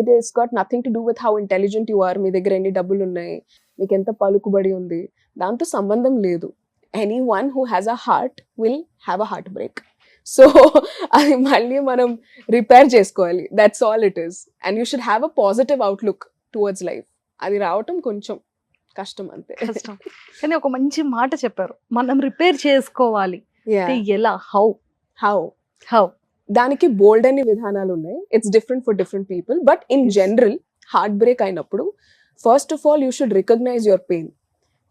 It has got nothing to do with how intelligent you are. మీ దగ్గర ఎన్ని డబ్బులు ఉన్నాయి, మీకు ఎంత పలుకుబడి ఉంది, దాంతో సంబంధం లేదు. Anyone who has a heart will have a heartbreak. So అది మళ్ళీ మనం రిపేర్ చేసుకోవాలి. That's all it is. And you should have a positive outlook towards life. అది రావటం కొంచెం కష్టం అంతే. కష్టం. కానీ ఒక మంచి మాట చెప్పారు, మనం రిపేర్ చేసుకోవాలి. అంటే ఎలా? హౌ హౌ దానికి బోల్డ్ అనే విధానాలు ఉన్నాయి. It's different for different people. But in general heart break అయినప్పుడు first of all you should recognize your pain.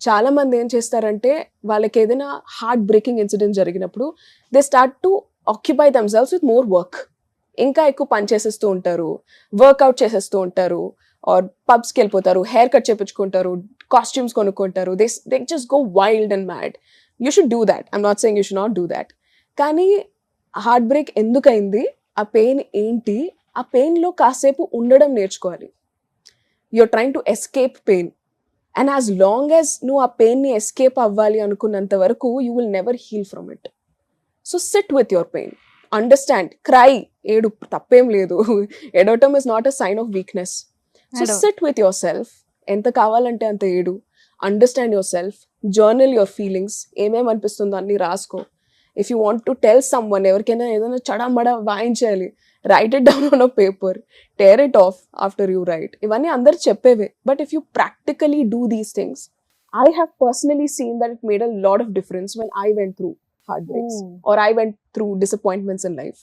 చాలా మంది ఏం చేస్తారంటే వాళ్ళకి ఏదైనా హార్ట్ బ్రేకింగ్ ఇన్సిడెంట్ జరిగినప్పుడు they start to occupy themselves with more work. ఇంకా ఎక్కువ పని చేసేస్తూ ఉంటారు, వర్క్అవుట్ చేసేస్తూ ఉంటారు, ఆర్ పబ్స్కి వెళ్ళిపోతారు, హెయిర్ కట్ చేయించుకుంటారు, కాస్ట్యూమ్స్ కొనుక్కుంటారు. They just go wild and mad. You should do that. I'm not saying you should not do that. కానీ హార్ట్ బ్రేక్ ఎందుకైంది, ఆ పెయిన్ ఏంటి, ఆ పెయిన్లో కాసేపు ఉండడం నేర్చుకోవాలి. You're trying to escape pain, and as long as నువ్వు ఆ పెయిన్ని ఎస్కేప్ అవ్వాలి అనుకున్నంత వరకు you will never heal from it. So sit with your pain, understand, cry, ఏడు, తప్పేం లేదు. ఏడవటం is not a sign of weakness. So sit with your self, ఎంత కావాలంటే అంత ఏడు, understand your self, journal your feelings, ఏమేమి అనిపిస్తుందో అన్ని రాసుకో. If you want to tell someone, ఎవరికైనా ఏదైనా చడమడ వాయించాలి, write it down on a paper, tear it off after you write. ఇవన్నీ అందరు చెప్పేవే. But if you practically do these things, I have personally seen that it made a lot of difference when I went through heartbreaks or I went through disappointments in life,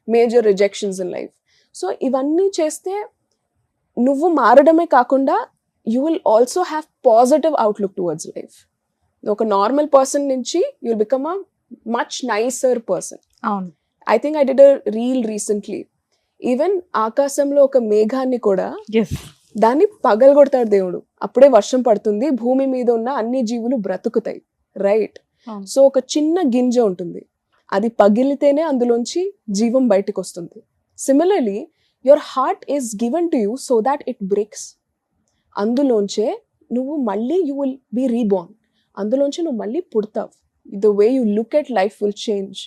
major rejections in life. So ఇవన్నీ చేస్తే నువ్వు మారడమే కాకుండా you will also have positive outlook towards life. ఒక నార్మల్ పర్సన్ నుంచి you will become a much nicer person. అవును. I think I did a reel recently. Even ఆకాశంలో ఒక మేఘాన్ని కూడా దాన్ని పగలగొడతాడు దేవుడు, అప్పుడే వర్షం పడుతుంది, భూమి మీద ఉన్న అన్ని జీవులు బ్రతుకుతాయి, రైట్? సో ఒక చిన్న గింజ ఉంటుంది, అది పగిలితేనే అందులోంచి జీవం బయటకు వస్తుంది. Similarly your heart is given to you so that it breaks. అందులోంచే నువ్వు మళ్ళీ యూ విల్ బీ రీబార్న్, అందులోంచి నువ్వు మళ్ళీ పుడతావు. The way you look at life will change.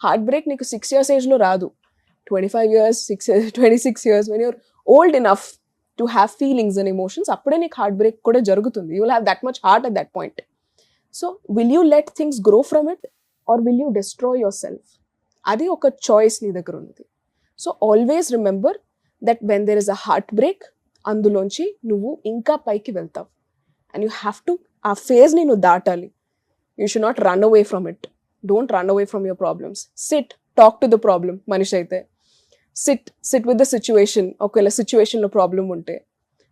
Heart break నీకు 6 years ఏజ్లో రాదు, 25 years, 26 years, when you're old enough to have feelings and emotions, అప్పుడే నీకు హార్ట్ బ్రేక్ కూడా జరుగుతుంది. You will have that much heart at that point. So will you let things grow from it or will you destroy yourself? అది ఒక చాయిస్ నీ దగ్గర ఉన్నది. So always remember that when there is a heart break, అందులోంచి నువ్వు ఇంకా పైకి వెళ్తావు. అండ్ యూ హ్యావ్ టు ఆ ఫేజ్ని నువ్వు దాటాలి. You should not run away from it. Don't run away from your problems. SIT, talk to the problem. మనిషి అయితే సిట్ విత్ ద సిచ్యువేషన్. ఒకవేళ సిచ్యువేషన్లో ప్రాబ్లం ఉంటే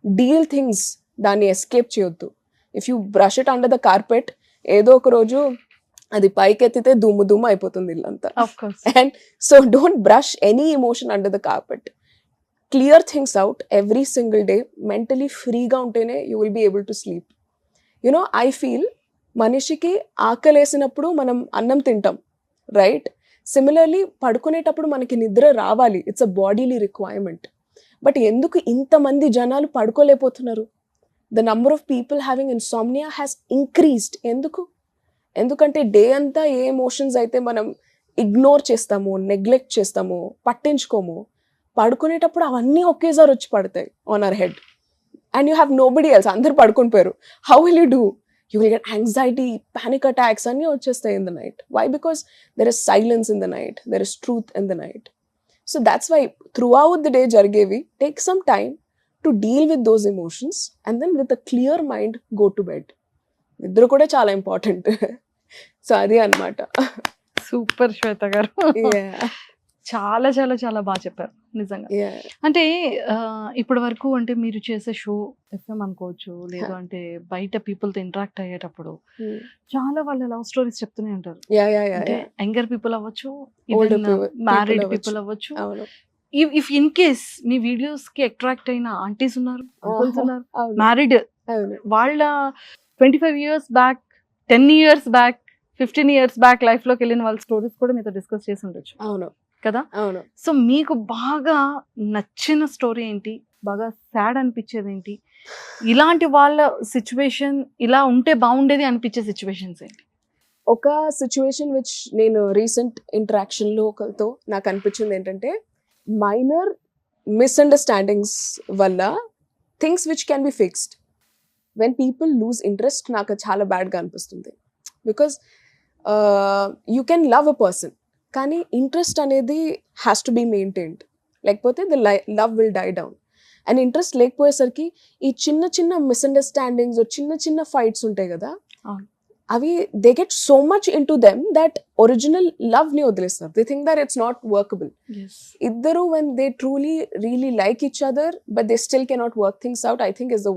డీల్ థింగ్స్, దాన్ని ఎస్కేప్ చేయొద్దు. If you brush it under the carpet, ఏదో ఒక రోజు అది పైకెత్తితే దుమ్ము దుమ్ము అయిపోతుంది ఇల్లంతా. And so don't brush any emotion under the carpet. Clear things out every single day. Mentally ఫ్రీగా ఉంటేనే you will be able to sleep. You know I feel మనిషికి ఆకలేసినప్పుడు మనం అన్నం తింటాం, రైట్? సిమిలర్లీ పడుకునేటప్పుడు మనకి నిద్ర రావాలి, it's a bodily requirement. But ఎందుకు ఇంతమంది జనాలు పడుకోలేకపోతున్నారు? The number of people having insomnia has increased. ఎందుకంటే డే అంతా ఏ ఎమోషన్స్ అయితే మనం ఇగ్నోర్ చేస్తామో, నెగ్లెక్ట్ చేస్తామో, పట్టించుకోమో, పడుకునేటప్పుడు అవన్నీ ఒకేసారి వచ్చి పడతాయి on hour head. And you have nobody else. అందరు పడుకొని పోయారు. How will you do? You will get anxiety, panic attacks, and you just stay in the night. Why? Because there is silence in the night. There is truth in the night. So that's why throughout the day, Jargevi, take some time to deal with those emotions, and then with a clear mind, go to bed. Nidra kuda chala important. So adi anamata. Super Shweta garu. Yeah. చాలా చాలా చాలా బాగా చెప్పారు నిజంగా. Yeah. అంటే ఇప్పటి వరకు అంటే మీరు చేసే షో ఎఫ్ఎం అనుకోవచ్చు, లేదు అంటే బయట పీపుల్ తో ఇంటరాక్ట్ అయ్యేటప్పుడు Hmm. చాలా వాళ్ళ లవ్ స్టోరీస్ చెప్తూనే ఉంటారు. Yeah, yeah, yeah, అంటే yeah. యంగర్ పీపుల్ అవ్వచ్చు, Older people మ్యారీడ్ అవ్వచ్చు. పీపుల్ అవ్వచ్చు. అవును. If in case me videos కి అట్రాక్ట్ అయిన ఆంటీస్ ఉన్నారు, అంకుల్స్ ఉన్నారు, అవును. మ్యారీడ్, అవును. వాళ్ళ 25 years back, 10 years back, 15 years back life లోకి వెళ్ళిన వాళ్ళ స్టోరీస్ కూడా మీతో డిస్కస్ చేసి ఉండొచ్చు అవును. కదా. అవును. సో మీకు బాగా నచ్చిన స్టోరీ ఏంటి, బాగా సాడ్ అనిపించేది ఏంటి, ఇలాంటి వాళ్ళ సిచ్యువేషన్ ఇలా ఉంటే బాగుండేది అనిపించే సిచ్యువేషన్స్ ఏంటి? ఒక సిచ్యువేషన్ విచ్ నేను రీసెంట్ ఇంటరాక్షన్లో ఒకరితో నాకు అనిపించింది ఏంటంటే, మైనర్ మిస్అండర్స్టాండింగ్స్ వల్ల things which can be fixed when people lose interest నాకు చాలా బ్యాడ్గా అనిపిస్తుంది. Because you can love a person, కానీ ఇంట్రెస్ట్ అనేది హ్యాస్ టు బీ మెయింటైన్డ్, లేకపోతే the love will die down. And interest లేకపోయేసరికి ఈ చిన్న చిన్న మిస్అండర్స్టాండింగ్స్, చిన్న చిన్న ఫైట్స్ ఉంటాయి కదా, అవి they get so much into them that original love ని వదిలేస్తారు. They think that it's not workable. ఇద్దరు when they truly really like each other but they still cannot work things out, I think is the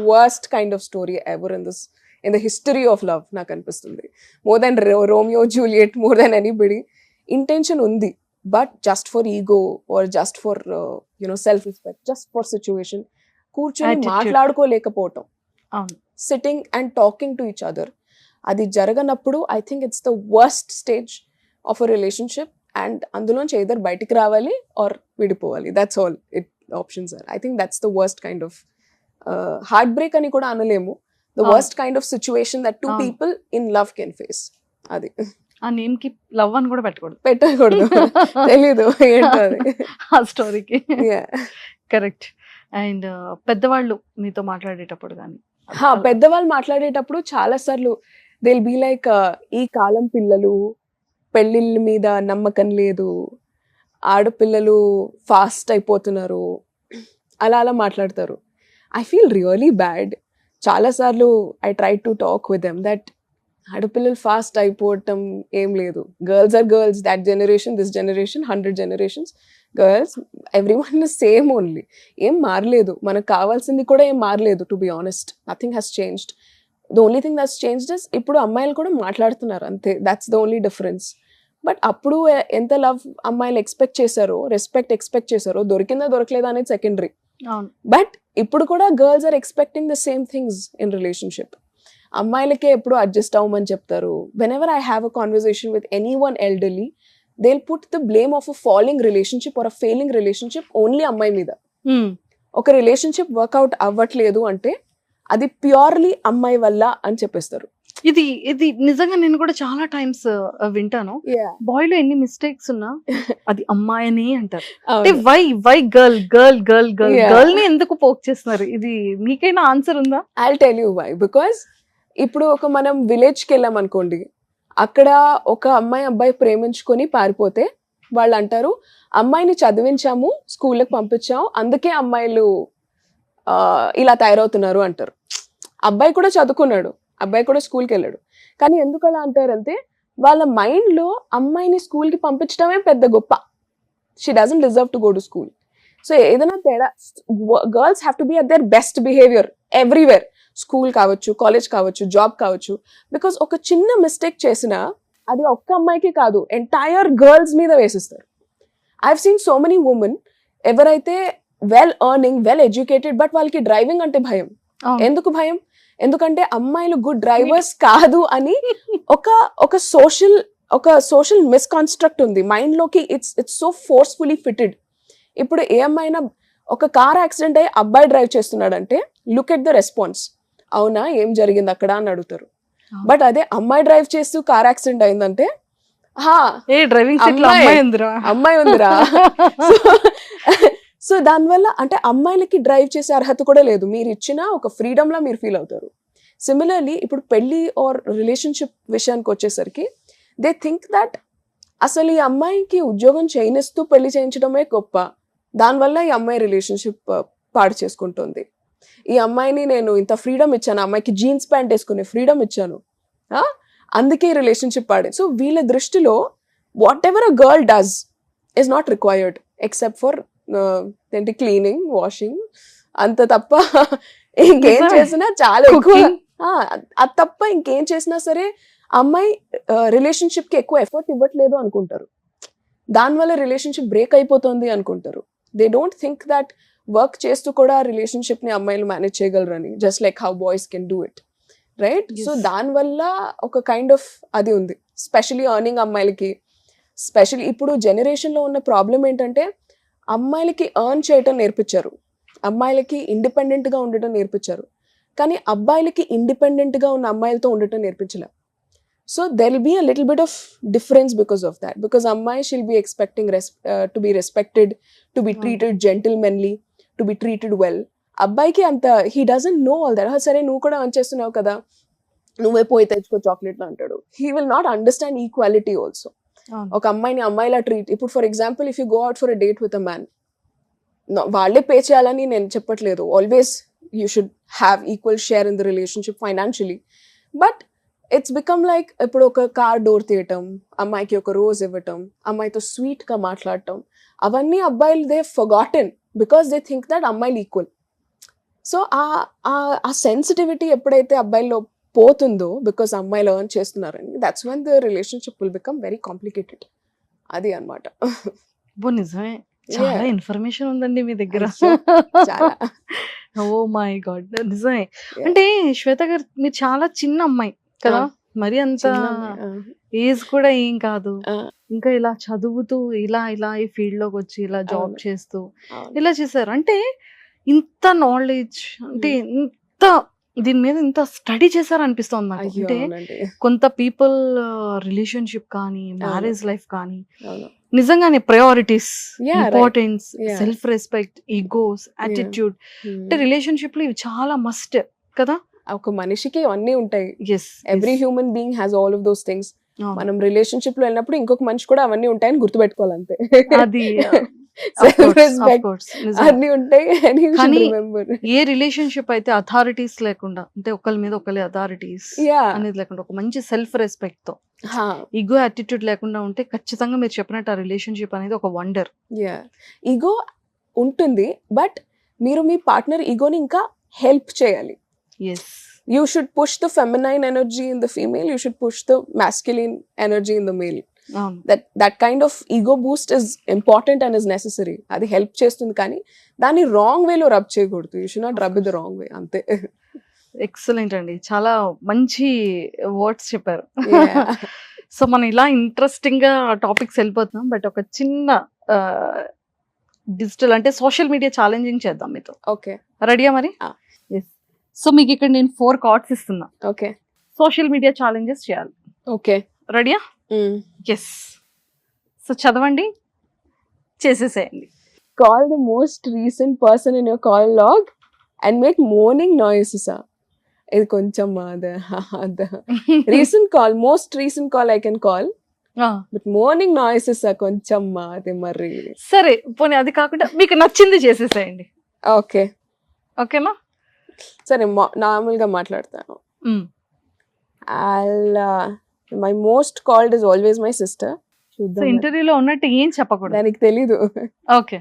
worst kind of story ever in the history of love. నాకు అనిపిస్తుంది more than Romeo Juliet, more than anybody. Intention undi, but just for ego or just for self respect, just for situation, కూర్చొని మాట్లాడుకోలేకపోవటం, sitting and talking to each other, అది జరగనప్పుడు I think it's the worst stage of a relationship. And అందులోంచి either బయటికి రావాలి ఆర్ విడిపోవాలి. That's all it options are. I think that's the worst kind of heart break అని కూడా అనలేము, the worst kind of situation that two people in love can face. అది ఆ నేమ్ కి లవ్ అని కూడా పెట్టకూడదు. తెలీదు ఏంటో అది ఆ స్టోరీకి. కరెక్ట్. అండ్ పెద్దవాళ్ళు మీతో మాట్లాడేటప్పుడు కానీ, పెద్దవాళ్ళు మాట్లాడేటప్పుడు చాలా సార్లు దే విల్ బీ లైక్, ఈ కాలం పిల్లలు పెళ్ళిళ్ళ మీద నమ్మకం లేదు, ఆడపిల్లలు ఫాస్ట్ అయిపోతున్నారు, అలా మాట్లాడతారు. I feel really bad. చాలాసార్లు I try to talk with them that ఆడపిల్లలు ఫాస్ట్ అయిపోవటం ఏం లేదు. Girls are girls, that generation, this generation, 100 generations, girls everyone is same only. ఏం మారలేదు, మనకు కావాల్సింది కూడా ఏం మారలేదు. To be honest, nothing has changed. The only thing that's changed is ఇప్పుడు అమ్మాయిలు కూడా మాట్లాడుతున్నారు, అంతే. That's the only difference. But అప్పుడు ఎంత లవ్ అమ్మాయిలు ఎక్స్పెక్ట్ చేశారో, రెస్పెక్ట్ ఎక్స్పెక్ట్ చేశారో, దొరికిందా దొరకలేదా అనేది సెకండరీ. బట్ ఇప్పుడు కూడా girls are expecting the same things in relationship. అమ్మాయిలకే ఎప్పుడు అడ్జస్ట్ అవ్వమని చెప్తారు. Whenever I have a conversation with anyone elderly, they will put the blame of a falling relationship or a failing relationship only అమ్మాయి మీద. ఒక రిలేషన్షిప్ వర్కౌట్ అవ్వట్లేదు అంటే అది ప్యూర్లీ అమ్మాయి వల్ల అని చెప్పేస్తారు. ఇది నిజంగా నేను కూడా చాలా టైమ్స్ వింటాను. బాయ్ లో ఎన్ని మిస్టేక్స్ ఉన్నా అది అమ్మాయిని అంటారు. Why girl girl girl girl girl ని ఎందుకు పోక్ చేస్తున్నారు? ఇది మీకైనా ఆన్సర్ ఉందా? I'll tell you why. Because ఇప్పుడు ఒక మనం విలేజ్కి వెళ్ళాం అనుకోండి, అక్కడ ఒక అమ్మాయి అబ్బాయి ప్రేమించుకొని పారిపోతే వాళ్ళు అంటారు, అమ్మాయిని చదివించాము, స్కూల్కి పంపించాము, అందుకే అమ్మాయిలు ఇలా తయారవుతున్నారు అంటారు. అబ్బాయి కూడా చదువుకున్నాడు, అబ్బాయి కూడా స్కూల్కి వెళ్ళాడు, కానీ ఎందుకు అలా అంటారంటే వాళ్ళ మైండ్లో అమ్మాయిని స్కూల్కి పంపించడమే పెద్ద గొప్ప. She doesn't deserve to go to school. So ఏదైనా తేడా, girls have to be at their best behaviour everywhere. School కావచ్చు, కాలేజ్ కావచ్చు, జాబ్ కావచ్చు. బికాస్ ఒక చిన్న మిస్టేక్ చేసినా అది ఒక్క అమ్మాయికి కాదు, ఎంటైర్ గర్ల్స్ మీద వేసిస్తారు. I have seen so many women ఎవరైతే well earning, well educated, but వాళ్ళకి డ్రైవింగ్ అంటే భయం. ఎందుకు భయం? ఎందుకంటే అమ్మాయిలు గుడ్ డ్రైవర్స్ కాదు అని ఒక సోషల్ ఒక సోషల్ మిస్కన్స్ట్రక్ట్ ఉంది మైండ్లోకి. It's so forcefully fitted. ఇప్పుడు ఏ అమ్మాయినా ఒక కార్ యాక్సిడెంట్ అయ్యి అబ్బాయి డ్రైవ్ చేస్తున్నాడంటే లుక్ ఎట్ ద రెస్పాన్స్, అవునా ఏం జరిగింది అక్కడ అని అడుగుతారు. బట్ అదే అమ్మాయి డ్రైవ్ చేస్తూ కార్ యాక్సిడెంట్ అయిందంటే డ్రైవింగ్ అమ్మాయి ఉందిరా. సో దానివల్ల అంటే అమ్మాయిలకి డ్రైవ్ చేసే అర్హత కూడా లేదు. మీరు ఇచ్చిన ఒక ఫ్రీడమ్ లా మీరు ఫీల్ అవుతారు. సిమిలర్లీ ఇప్పుడు పెళ్లి ఆర్ రిలేషన్షిప్ విషయానికి వచ్చేసరికి దే థింక్ దట్ అసలు ఈ అమ్మాయికి ఉద్యోగం చేయనిస్తూ పెళ్లి చేయించడమే గొప్ప, దానివల్ల ఈ అమ్మాయి రిలేషన్షిప్ పాడు చేసుకుంటుంది. ఈ అమ్మాయిని నేను ఇంత ఫ్రీడమ్ ఇచ్చాను, అమ్మాయికి జీన్స్ ప్యాంట్ వేసుకునే ఫ్రీడమ్ ఇచ్చాను, అందుకే ఈ రిలేషన్షిప్ పాడే. సో వీళ్ళ దృష్టిలో what ever a girl does is not required except for ఏంటి క్లీనింగ్, వాషింగ్, అంత తప్ప ఇంకేం చేసినా చాలా ఎక్కువ. అది తప్ప ఇంకేం చేసినా సరే అమ్మాయి రిలేషన్షిప్ కి ఎక్కువ ఎఫర్ట్ ఇవ్వట్లేదు అనుకుంటారు. దానివల్ల రిలేషన్షిప్ బ్రేక్ అయిపోతుంది అనుకుంటారు. They don't think that work చేస్తూ కూడా రిలేషన్షిప్ ని అమ్మాయిలు మేనేజ్ చేయగలరని, just like how boys can do it, right? So దానివల్ల ఒక కైండ్ ఆఫ్ అది ఉంది, స్పెషలీ ఎర్నింగ్ అమ్మాయిలకి. స్పెషల్లీ ఇప్పుడు జనరేషన్ లో ఉన్న ప్రాబ్లం ఏంటంటే అమ్మాయిలకి ఎర్న్ చేయటం నేర్పించారు, అమ్మాయిలకి ఇండిపెండెంట్ గా ఉండటం నేర్పించారు, కానీ అబ్బాయిలకి ఇండిపెండెంట్ గా ఉన్న అమ్మాయిలతో ఉండటం నేర్పించలే. So there will be a little bit of difference because of that. Because అమ్మాయి shall be expecting to be respected, to be treated gentlemanly, to be treated well. అబ్బాయికి అంత he doesn't know all that. సరే నువ్వు కూడా ఆన్ చేస్తున్నావు కదా, నువ్వే పోయి తెచ్చుకో చాక్లెట్లు అంటాడు. He will not understand equality also. ఒక అమ్మాయిని అమ్మాయిలా ట్రీట్, ఇప్పుడు for example if you go out for a date with a man, వాళ్ళే పే చేయాలని నేను చెప్పట్లేదు. Always you should have equal share in the relationship financially. But it's become like ఇప్పుడు ఒక కార్ డోర్ తీయటం, అమ్మాయికి ఒక రోజ్ ఇవ్వటం, అమ్మాయితో స్వీట్ గా మాట్లాడటం, అవన్నీ అబ్బాయిలు they forgotten because they think that అమ్మాయిలు ఈక్వల్. సో ఆ సెన్సిటివిటీ ఎప్పుడైతే అబ్బాయిల్లో పోతుందో బికాస్ అమ్మాయిలు ఎర్న్ చేస్తున్నారని, that's when the relationship will become very complicated. అది అన్నమాట. నిజమే, చాలా ఇన్ఫర్మేషన్ ఉందండి మీ దగ్గర. చాలా. ఓ మై గాడ్, నిజమే. అంటే శ్వేత గారు మీరు చాలా చిన్న అమ్మాయి కదా, మరి అంత ఏజ్ కూడా ఏం కాదు, ఇంకా ఇలా చదువుతూ ఇలా ఈ ఫీల్డ్ లోకి వచ్చి ఇలా జాబ్ చేస్తూ ఇలా చేశారు. అంటే ఇంత నాలెడ్జ్, అంటే ఇంత దీని మీద ఇంత స్టడీ చేశారు అనిపిస్తుంది నాకు. అంటే కొంత పీపుల్ రిలేషన్షిప్ కానీ మ్యారేజ్ లైఫ్ కానీ నిజంగానే priorities, importance, self respect, egos, attitude, అంటే రిలేషన్షిప్ లో ఇవి చాలా మస్ట్ కదా. ఒక మనిషికి అన్నీ ఉంటాయి. Every human being has all of those things. మనం రిలేషన్షిప్ లో వెళ్ళినప్పుడు ఇంకొక మనిషి కూడా అవన్నీ ఉంటాయని గుర్తుపెట్టుకోవాలి అంతే. అది అన్ని ఉంటాయి. ఏ రిలేషన్షిప్ అయితే అథారిటీస్ లేకుండా, అంటే ఒకరి మీద ఒకరి అథారిటీస్ అనేది లేకుండా ఒక మంచి సెల్ఫ్ రెస్పెక్ట్ తో, ఈగో యాటిట్యూడ్ లేకుండా ఉంటే ఖచ్చితంగా మీరు చెప్పినట్టు ఆ రిలేషన్షిప్ అనేది ఒక వండర్. ఈగో ఉంటుంది, బట్ మీరు మీ పార్ట్నర్ ఈగోని ఇంకా హెల్ప్ చేయాలి. You should push the feminine energy in the female, you should push the masculine energy in the male. That kind of ego boost is important and is necessary. అది హెల్ప్ చేస్తుంది, కానీ దాన్ని రాంగ్ వేలో రబ్ చేయకూడదు. You should not rub in the wrong way, అంతే. ఎక్సలెంట్ అండి, చాలా మంచి వర్డ్స్ చెప్పారు. సో మనం ఇలా ఇంట్రెస్టింగ్ గా టాపిక్స్ వెళ్ళిపోతున్నాం, బట్ ఒక చిన్న డిజిటల్ అంటే సోషల్ మీడియా ఛాలెంజింగ్ చేద్దాం మీతో. ఓకే, రెడీయా మరి? సో మీకు ఇక్కడ నేను 4 కార్డ్స్ ఇస్తున్నా. ఓకే, సోషల్ మీడియా ఛాలెంజెస్ చేయాలి. ఓకే, రెడీయా? ఎస్. సో చదవండి, చేసేసేయండి. Call the most recent person in your call log and make morning noises. ఇది కొంచెం recent call, most recent call I can call, but morning noises కొంచెం అది మరి. సరే పోనీ అది కాకుండా మీకు నచ్చింది చేసేసేయండి. ఓకే, ఓకేనా? సరే, నార్మల్గా మాట్లాడతాను. My most called is always my sister. ఇంటర్వ్యూలో ఉన్నట్టు ఏం చెప్పకూడదు, దానికి తెలీదు. ఓకే,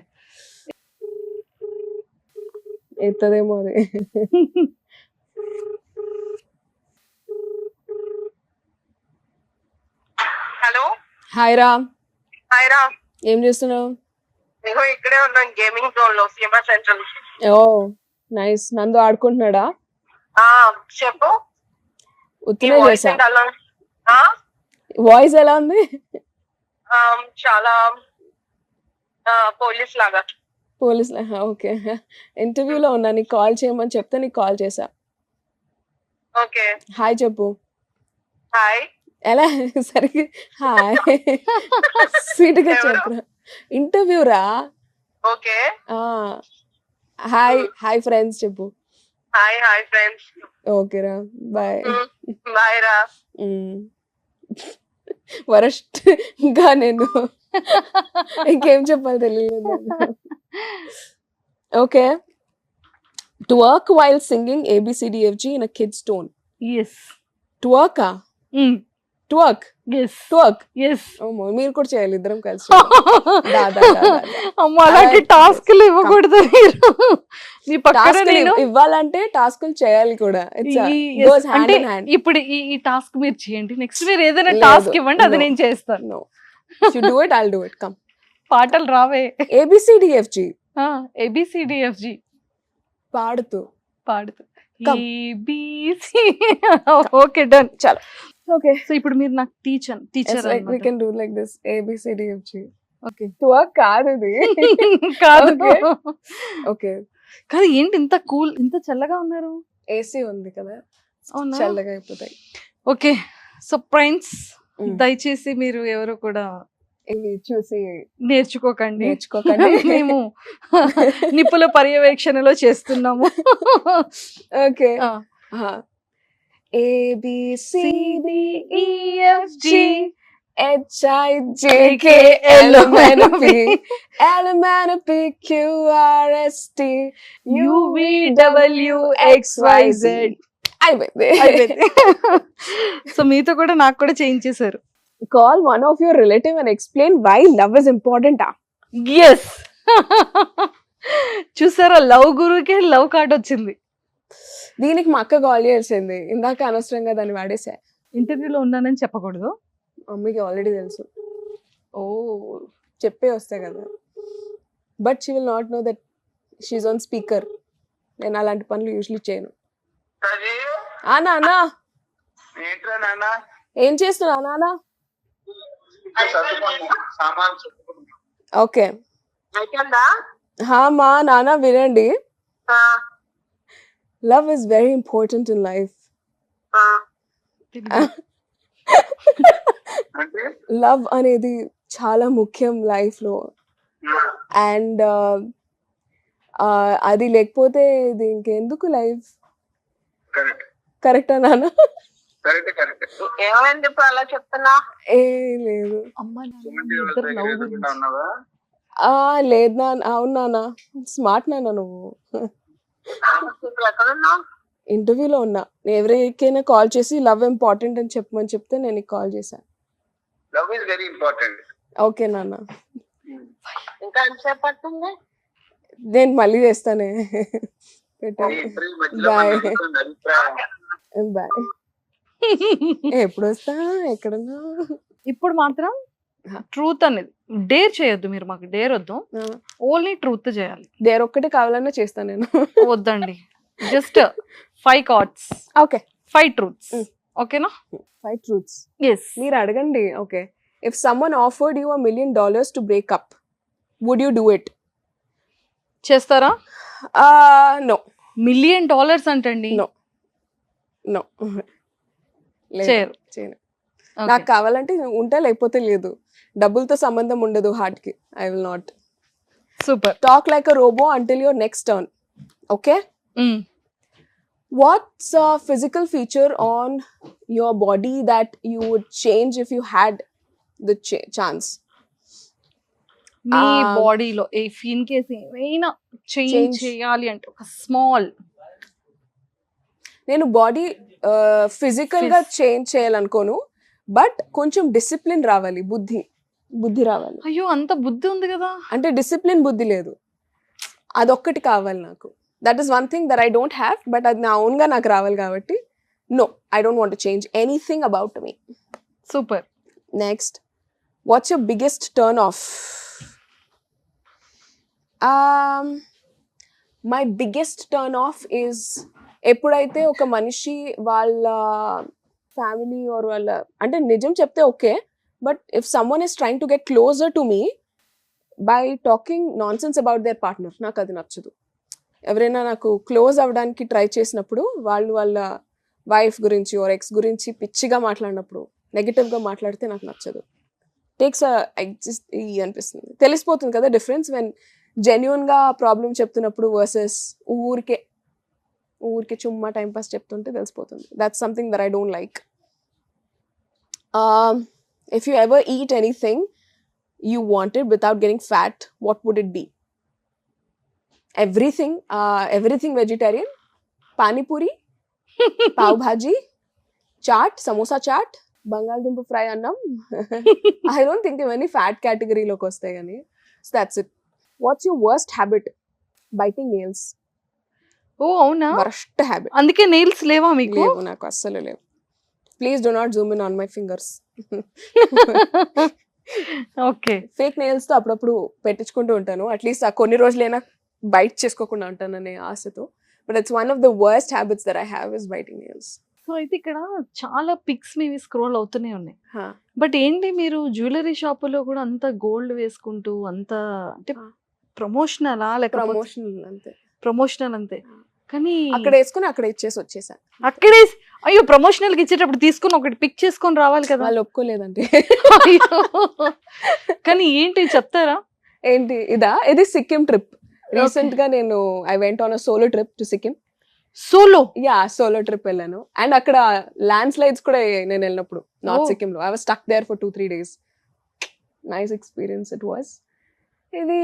ఎత్తదేమో అది. హలో, హాయ్ రా. హాయ్ రా, ఏం చేస్తున్నావు? నేను ఇక్కడే ఉన్నాను, గేమింగ్ జోన్ లో, సీమా సెంట్రల్. ఓ నైస్. నందు ఆడుకుంటున్నాడా? చెప్పు. ఉత్తరే చేసా, వాయిస్ ఎలా ఉంది? చాలా పోలీస్ లాగా. Police okay. ఇంటర్వ్యూలో ఉన్నా, నీకు కాల్ చేయమని చెప్తే నీకు కాల్ చేశా. ఓకే, హాయ్ చెప్పు. హాయ్. ఎలా సరిగ్గా హాయ్ స్వీట్గా ఎవరు? చెప్పురా. ఇంటర్వ్యూ రా. ఓకే, హాయ్ హాయ్ ఫ్రెండ్స్ చెప్పు. Hi hi friends. ఓకేరా బాయ్. బాయ్ రా. వరస్ట్ గా నేను ఇంకేం చెప్పాలి తెలియలేదు. Okay. To work while singing ABCDFG in a kid's tone. Yes to work to work yes to work yes. మీరు కూడా చేయాలి, ఇద్దరం కలిసి. దా, దా, దా, దా. అమ్మ అలాంటి అలా టాస్క్లు ఇవ్వకూడదు మీరు. నీ పక్కన టాస్క్లు నేను ఇవ్వాలంటే టాస్క్లు చేయాలి కూడా. It's a- yes, goes hand అంటే in hand. ఇప్పుడు ఈ టాస్క్ మీరు చేయండి, నెక్స్ట్ మీరు ఏదైనా లేదు, టాస్క్ ఇవ్వండి, అది no. నేను చేస్తాను. No. If you do it, I'll do it. Come. పాటలు రావే. ABCDFG ABCDFG పాడుతూ. పాడుతూ Come. ABC. Okay done. చలో. Okay. సో ఇప్పుడు మీరు నాకు teacher It's like we can do like this. ABCDFG. Okay To work కాదు ఇది. కాదు Okay. Okay. కాదు, ఏంటి ఇంత కూల్, ఇంత చల్లగా ఉన్నారు? AC ఉంది కదా, అవునా? చల్లగా అయిపోతాయి. ఓకే. So friends, Mm. దయచేసి మీరు ఎవరు కూడా ఇవి చూసి నేర్చుకోకండి. నేర్చుకోకండి. మేము నిపుల పర్యవేక్షణలో చేస్తున్నాము. ఓకే. ఆ. ABCDEFG HIJKLMNOP LMNOP QRST UVWXYZ. అయిపోయింది. సో మీతో కూడా నాకు కూడా చేంజ్ చేశారు. Call one of your relative and explain why love is important. Yes. చూసారా, లవ్ గురుకే లవ్ కార్డ్ వచ్చింది. దీనికి మా అక్క కాల్ చేసింది ఇందాక, అనవసరంగా దాన్ని వాడేసా. ఇంటర్వ్యూలో ఉన్నానని చెప్పకూడదు. మమ్మీకి ఆల్రెడీ తెలుసు, ఓ చెప్పే వస్తాయి కదా. But she will not know that she's on speaker. నేను అలాంటి పనులు యూజువల్లీ చేయను. నాన్న ఏంట్రా నాన్న? ఏం చేస్తున్నా నాన్న? సామాన్ ఓకే. అయిపోయిందా? మా నాన్న వినండి. Love is very important in life. అంటే లవ్ అనేది చాలా ముఖ్యం లైఫ్ లో. అండ్ అది లేకపోతే ఇది ఇంకెందుకు లైఫ్. కరెక్ట్ కరెక్టా నాన్న? Correct correct. ఏమైంది ఇప్పుడు అలా చెప్తున్నా? ఏ లేదు. అమ్మ ఉన్నావా? లేదు నాన్న. అవును నాన్న, స్మార్ట్ నాన్న నువ్వు. ఇప్పుడు ఎక్కడున్నావు? ఇంటర్వ్యూలో ఉన్నా. ఎవరికైనా కాల్ చేసి లవ్ ఇంపార్టెంట్ అని చెప్పమని చెప్తే నేను కాల్ చేశాను. Love is very important. Okay నాన్న, ఇంకా ఎంతసేపు పడుతుంది? నేను మళ్ళీ చేస్తానే. పెట్టాను. Bye bye. ఎప్పుడు వస్తా, ఎక్కడున్నా. ఇప్పుడు మాత్రం ట్రూత్ అనేది డేర్ చేయొద్దు. మీరు మాకు డేర్ వద్దు, ఓన్లీ ట్రూత్ చేయాలి. దేర్ ఒక్కటే కావాలన్నా చేస్తాను నేను. వద్దండి, జస్ట్ 5 కార్డ్స్, ఓకే. 5 ట్రూత్స్. ఓకేనా? 5 truths. ఎస్. మీరు అడగండి. Okay. If someone offered you $1 million to break up, would you do it? చేస్తారా? నో. $1 million అంటండి. No no. చేయరు. చేయను. Okay. నాకు కావాలంటే ఉంటా, లేకపోతే లేదు. డబ్బులతో సంబంధం ఉండదు హార్ట్ కి. I will not super. Talk like a robot until your next turn. Okay. What's a physical feature on your body that you would change if you had the chance? మీ బాడీలో ఇన్ కేస్ ఏమైనా చేంజ్ Change. చేయాలి అంటే ఒక స్మాల్. నేను బాడీ ఫిజికల్ గా చేంజ్ చేయాలనుకోను, బట్ కొంచెం డిసిప్లిన్ రావాలి, బుద్ధి రావాలి. అయ్యో, అంత బుద్ధి ఉంది కదా. అంటే డిసిప్లిన్ బుద్ధి లేదు, అదొక్కటి కావాలి నాకు. That is one thing that I don't have, but అది నా ఓన్ గా నాకు రావాలి కాబట్టి no, I don't want to change anything about me. Super. Next, what's your biggest turn off? My biggest turn off is ఎప్పుడైతే ఒక మనిషి వాళ్ళ ఫ్యామిలీ ఆర్ వాళ్ళ అంటే నిజం చెప్తే okay, but if someone is trying to get closer to me by talking non sense about their partner, నాకు అది నచ్చదు. ఎవరైనా నాకు క్లోజ్ అవ్వడానికి ట్రై చేసినప్పుడు వాళ్ళు వాళ్ళ వైఫ్ గురించి ఆర్ ఎక్స్ గురించి పిచ్చిగా మాట్లాడినప్పుడు, నెగిటివ్గా మాట్లాడితే నాకు నచ్చదు. టేక్స్ ఎగ్జిస్ట్ అనిపిస్తుంది. తెలిసిపోతుంది కదా డిఫరెన్స్ వెన్ జెన్యున్గా ప్రాబ్లం చెప్తున్నప్పుడు వర్సెస్ ఊరికే చుమ్మా టైం పాస్ చెప్తుంటే తెలిసిపోతుంది. That's something that I don't like. If you ever eat anything you wanted without getting fat, what would it be? Everything vegetarian, pani puri, pav bhaji, chaat, samosa chaat, బంగాళదుంప ఫ్రై అన్నం. I don't think ఇవన్నీ ఫ్యాట్ కేటగిరీలోకి వస్తాయి కానీ. So that's it. What's your worst habit? Biting nails. ఓ అవునా, Worst habit. అందుకే నెయిల్స్ లేవా మీకు? లేవు, నాకు అస్సలు లేవు. Please do not zoom in on my fingers. Okay. Fake nails తో అప్పుడప్పుడు పెట్టించుకుంటూ ఉంటాను, అట్లీస్ట్ ఆ కొన్ని రోజులైనా బైట్ చేసుకోకుండా ఉంటాననే ఆశతో. But it's one of the worst habits that I have is biting nails. So అయితే ఇక్కడ చాలా పిక్స్ మీవి స్క్రోల్ అవుతూనే ఉన్నాయి. బట్ ఏంటి మీరు జ్యువెలరీ షాపులో కూడా అంత గోల్డ్ వేసుకుంటూ అంత అంటే ప్రమోషనలా లేకపోతే ప్రమోషనల్ అంతే, ప్రమోషనల్ అంతే. కానీ అక్కడ వేసుకుని అక్కడ ఇచ్చేసి వచ్చేసాను. అక్కడే అయ్యో ప్రమోషనల్ కి ఇచ్చేటప్పుడు తీసుకుని ఒకటి పిక్ చేసుకొని రావాలి కదా. వాళ్ళు ఒప్పుకోలేదండి. అయ్యో. కానీ ఏంటి చెప్తారా? ఏంటి ఇది సిక్కిం ట్రిప్. రీసెంట్ గా నేను I went on a solo trip to Sikkim. Solo? Yeah, solo trip వెళ్ళాను. అండ్ అక్కడ ల్యాండ్ స్లైడ్స్ కూడా నేను వెళ్ళినప్పుడు నార్త్ సిక్కిం లో I was stuck there for 2-3 days. Nice experience it was. ఇది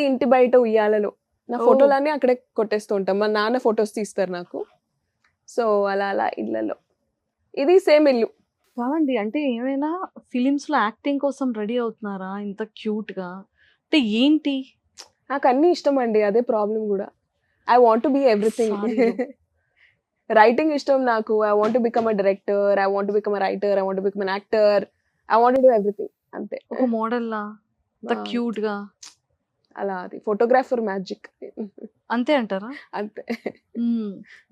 ఇంటి బయట ఉయ్యాలలో నా ఫోటోలన్నీ అక్కడే కొట్టేస్తూ ఉంటాం. మా నాన్న ఫొటోస్ తీస్తారు నాకు. సో అలా ఇళ్ళలో ఇది సేమ్ ఇల్లు. కాదండి, అంటే ఏమైనా ఫిలిమ్స్ లో యాక్టింగ్ కోసం రెడీ అవుతున్నారా ఇంత క్యూట్ గా? అంటే ఏంటి? నాకు అన్ని ఇష్టం అండి, అదే ప్రాబ్లం కూడా. I want to be everything. Sorry. Writing ఇష్టం నాకు. I want to become a director, I want to become a writer, I want to become an actor, I want to do everything. అంతే. ఒక మోడల్ లా అంత క్యూట్ గా అలా అది ఫోటోగ్రాఫర్ మ్యాజిక్. అంతే అంటారా? అంతే.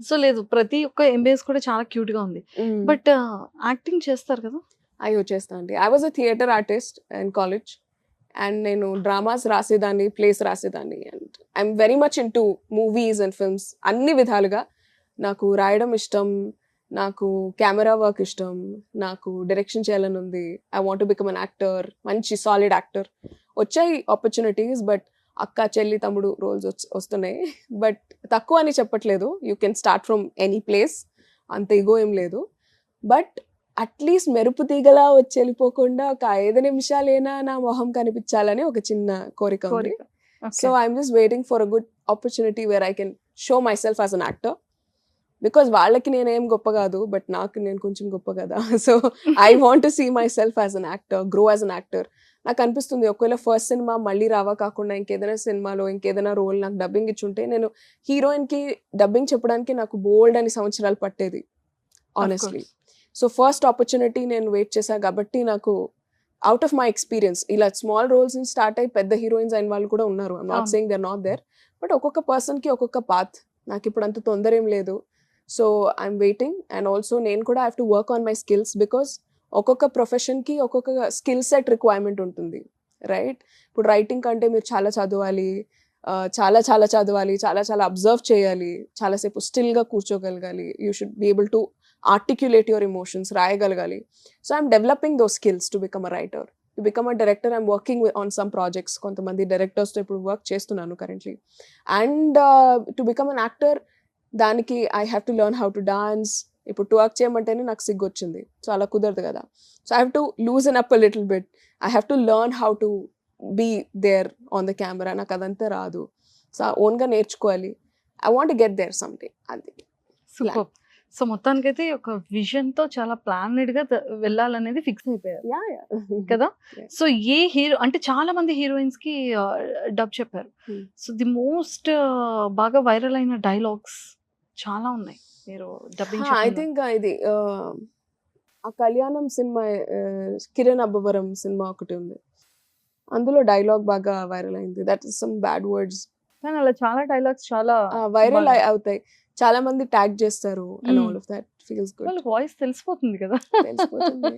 సో లేదు, ప్రతి ఒక్క ఎంబీఎస్ కూడా చాలా క్యూట్ గా ఉంది. బట్ యాక్టింగ్ చేస్తారు కదా? అయ్యో చేస్తాను అండి. I was a theatre artist in college and నేను డ్రామాస్ రాసేదాన్ని, ప్లేస్ రాసేదాన్ని. And I'm very much into movies and films. అన్ని విధాలుగా నాకు రాయడం ఇష్టం, నాకు కెమెరా వర్క్ ఇష్టం, నాకు డైరెక్షన్ చేయాలని ఉంది. I want to become an actor, మంచి సాలిడ్ యాక్టర్. వచ్చాయి ఆపర్చునిటీస్, బట్ అక్క చెల్లి తమ్ముడు రోల్స్ వస్తున్నాయి. బట్ తక్కువ అని చెప్పట్లేదు, you can start from any place, అంత ఇగో ఏం లేదు. బట్ అట్లీస్ట్ మెరుపు తీగలా వచ్చి వెళ్ళిపోకుండా ఒక 5 నిమిషాలైనా నా మొహం కనిపించాలని ఒక చిన్న కోరిక ఉంది. So I'm just waiting for a good opportunity wear I can show my self as an actor. Because వాళ్ళకి నేనేం గొప్ప కాదు, బట్ నాకు నేను కొంచెం గొప్ప కదా. So I want to see myself as an actor, grow as an actor. నాకు అనిపిస్తుంది ఒకవేళ ఫస్ట్ సినిమా మళ్ళీ రావా కాకుండా ఇంకేదైనా సినిమాలో ఇంకేదైనా రోల్ నాకు డబ్బింగ్ ఇచ్చుంటే, నేను హీరోయిన్కి డబ్బింగ్ చెప్పడానికి నాకు బోల్డ్ అని సంవత్సరాలు పట్టేది ఆనెస్ట్లీ. సో ఫస్ట్ ఆపర్చునిటీ నేను వెయిట్ చేశాను కాబట్టి నాకు అవుట్ ఆఫ్ మై ఎక్స్పీరియన్స్ ఇలా స్మాల్ రోల్స్ స్టార్ట్ అయ్యి పెద్ద హీరోయిన్స్ అయిన వాళ్ళు కూడా ఉన్నారు. I'm not saying they are not there, but ఒక్కొక్క పర్సన్కి ఒక్కొక్క పాత్. నాకు ఇప్పుడు అంత తొందర ఏం లేదు. So I'm waiting. And also నేను కూడా have to work on my skills, because ఒక్కొక్క ప్రొఫెషన్కి ఒక్కొక్క స్కిల్ సెట్ రిక్వైర్మెంట్ ఉంటుంది, రైట్? ఇప్పుడు రైటింగ్ కంటే మీరు చాలా చదవాలి, చాలా అబ్జర్వ్ చేయాలి, చాలాసేపు స్టిల్గా కూర్చోగలగాలి. You should be able to articulate your emotions, రాయగలగాలి. So I'm developing those skills to become a writer. To become a director I'm working on some projects. కొంతమంది డైరెక్టర్స్తో ఇప్పుడు వర్క్ చేస్తున్నాను currently. And to become an actor దానికి I have to learn how to dance. ఇప్పుడు వర్క్ చేయమంటేనే నాకు సిగ్గు వచ్చింది, సో అలా కుదరదు కదా. So I have to loosen up a little bit. I have to learn how to be there on the camera. నాకు అదంతా రాదు, సో ఓన్గా నేర్చుకోవాలి. I want get there someday. అది సూపర్. సో మొత్తానికైతే ఒక విజన్ తో చాలా ప్లానెడ్ గా వెళ్ళాలనేది ఫిక్స్ అయిపోయారు కదా. సో ఏ హీరో అంటే చాలా మంది హీరోయిన్స్ కి డబ్ చెప్పారు. సో ది మోస్ట్ బాగా వైరల్ అయిన డైలాగ్స్ చాలా ఉన్నాయి మీరు డబ్బింగ్. ఐ థింక్ ఇది ఆ కళ్యాణం సినిమా, కిరణ్ అబ్బవరం సినిమా ఒకటి ఉంది, అందులో డైలాగ్ బాగా వైరల్ అయింది. That is some bad words. కానీ అలా చాలా డైలాగ్స్ చాలా వైరల్ అవుతాయి. చాలా మంది ట్యాగ్ చేస్తారు and Mm. All of that feels good. వాళ్ళకి వాయిస్ తెలిసిపోతుంది కదా. తెలిసిపోతుంది.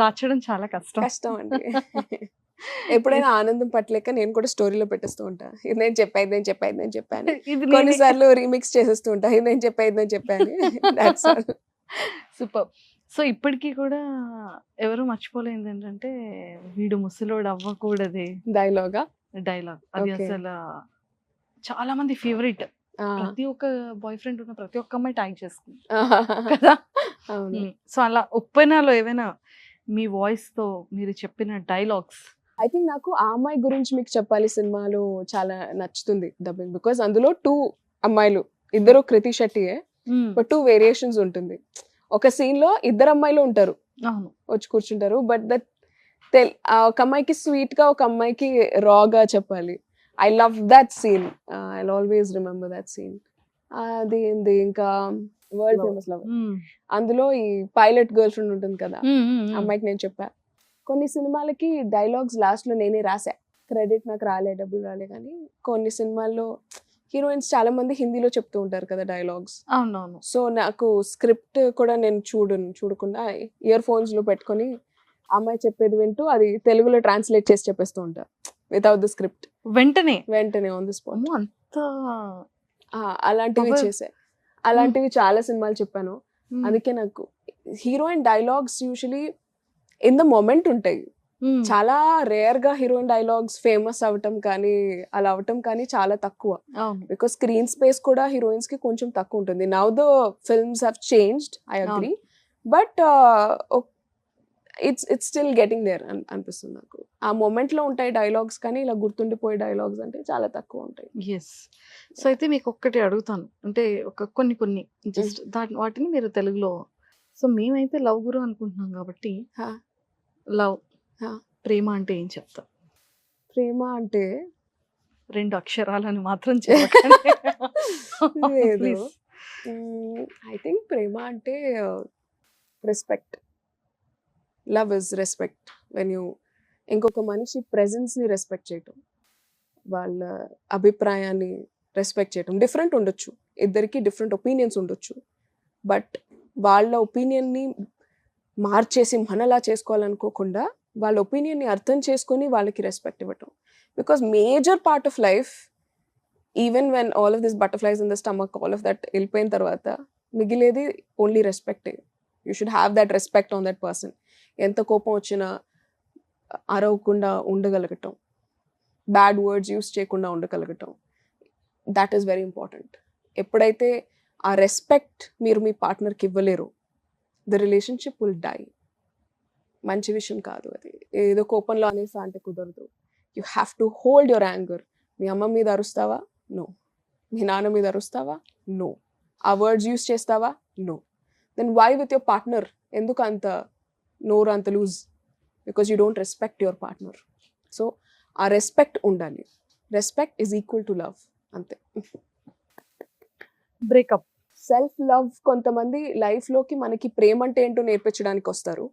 దాచడం చాలా కష్టం. కష్టం అండి. ఎప్పుడైనా ఆనందం పట్టలేక నేను కూడా స్టోరీలో పెట్టేస్తూ ఉంటా, ఇది నేను చెప్పాను. ఇది కొన్నిసార్లు రీమిక్స్ చేసేస్తూ ఉంటా, ఇది నేను చెప్పాను. That's all. సూపర్. సో ఇప్పటికీ కూడా ఎవరు మర్చిపోలేదు ఏంటంటే వీడు ముసలోడు అవ్వకూడదే డైలాగా. డైలాగ్. అది Okay. అసలు చాలా మంది ఫేవరెట్. ప్రతి ఒక్క బాయ్ ఫ్రెండ్ ఉన్న ప్రతి ఒక్క అమ్మాయి ట్యాగ్ చేసుకుంది కదా. అవును. సో అలా ఒప్పైనాలో ఏమైనా మీ వాయిస్ తో మీరు చెప్పిన డైలాగ్స్? ఐ థింక్ నాకు ఆ అమ్మాయి గురించి మీకు చెప్పాలి సినిమాలో చాలా నచ్చుతుంది డబ్బింగ్, బికాస్ అందులో 2 అమ్మాయిలు, ఇద్దరు కృతి శెట్టియే, బట్ 2 వేరియేషన్స్ ఉంటుంది. ఒక సీన్ లో 2 అమ్మాయిలు ఉంటారు, అవును. వచ్చి కూర్చుంటారు, బట్ దట్ ఒక అమ్మాయికి స్వీట్ గా, ఒక అమ్మాయికి రాగా చెప్పాలి. I love that scene, I always remember that scene. అది ఏంది ఇంకా వరల్డ్ ఫేమస్ లవ్, అందులో ఈ పైలట్ గర్ల్ ఫ్రెండ్ ఉంటుంది కదా, అమ్మాయికి నేను చెప్పా. కొన్ని సినిమాలకి డైలాగ్స్ లాస్ట్ లో నేనే రాసా, క్రెడిట్ నాకు డబ్బులు రాలే. కానీ కొన్ని సినిమాల్లో హీరోయిన్స్ చాలా మంది హిందీలో చెప్తూ ఉంటారు కదా డైలాగ్స్. అవునవును. సో నాకు స్క్రిప్ట్ కూడా నేను చూడకుండా ఇయర్ ఫోన్స్ లో పెట్టుకొని అమ్మాయి చెప్పేది వింటూ అది తెలుగులో ట్రాన్స్లేట్ చేసి చెప్పేస్తూ ఉంటా, వితౌట్ ద స్క్రిప్ట్, వెంటనే ఆన్ ది స్పాట్. అంత అలాంటివి Power. చేసా, అలాంటివి చాలా సినిమాలు చెప్పాను. అందుకే నాకు heroine dialogues usually in the moment ఉంటాయి. చాలా రేర్ గా హీరోయిన్ డైలాగ్స్ ఫేమస్ అవటం కానీ అలా అవటం కానీ చాలా తక్కువ, అవును. బికాస్ స్క్రీన్ స్పేస్ కూడా హీరోయిన్స్ కి కొంచెం తక్కువ ఉంటుంది. Now the films have changed, I agree, but it's still getting there అనిపిస్తుంది నాకు. ఆ మొమెంట్ లో ఉంటాయి డైలాగ్స్, కానీ ఇలా గుర్తుండిపోయే డైలాగ్స్ అంటే చాలా తక్కువ ఉంటాయి. ఎస్. సో అయితే మీకు ఒక్కటి అడుగుతాను, అంటే ఒక కొన్ని జస్ట్ వాటిని మీరు తెలుగులో. సో మేమైతే లవ్ గురు అనుకుంటున్నాం కాబట్టి, హా. లవ్, హా. ప్రేమ అంటే ఏం చెప్తాం? ప్రేమ అంటే 2 అక్షరాలని మాత్రం చెప్పకండి. లేదు. Please. ఐ థింక్ ప్రేమ అంటే respect. Love is respect. When you ఇంకొక మనిషి ప్రెజెన్స్ ని రెస్పెక్ట్ చేయటం, వాళ్ళ అభిప్రాయాన్ని రెస్పెక్ట్ చేయటం. డిఫరెంట్ ఉండొచ్చు, ఇద్దరికి డిఫరెంట్ ఒపీనియన్స్ ఉండొచ్చు, బట్ వాళ్ళ ఒపీనియన్ని మార్చేసి మనలా చేసుకోవాలనుకోకుండా వాళ్ళ ఒపీనియన్ని అర్థం చేసుకొని వాళ్ళకి రెస్పెక్ట్ ఇవ్వటం. Because major part of life, even when all of this butterflies in the stomach, all of that వెళ్ళిపోయిన తర్వాత మిగిలేది ఓన్లీ రెస్పెక్టే. You should have that respect on that person. ఎంత కోపం వచ్చినా అరవకుండా ఉండగలగటం, బ్యాడ్ వర్డ్స్ యూస్ చేయకుండా ఉండగలగటం, దాట్ ఈస్ వెరీ ఇంపార్టెంట్. ఎప్పుడైతే ఆ రెస్పెక్ట్ మీరు మీ పార్ట్నర్కి ఇవ్వలేరు, ద రిలేషన్షిప్ విల్ డై. మంచి విషయం కాదు అది. ఏదో కోపంలో అనేసా అంటే కుదరదు. You have to hold your anger. మీ అమ్మ మీద అరుస్తావా? నో. మీ నాన్న మీద అరుస్తావా? నో. ఆ వర్డ్స్ యూస్ చేస్తావా? No. Then why with your partner ఎందుకు అంత నోరు అంత loose? Because you don't respect your partner. So ఆ రెస్పెక్ట్ ఉండాలి. Respect is equal to love, అంతే. బ్రేకప్. సెల్ఫ్ లవ్, కొంతమంది లైఫ్లోకి మనకి ప్రేమ అంటే ఏంటో నేర్పించడానికి వస్తారు,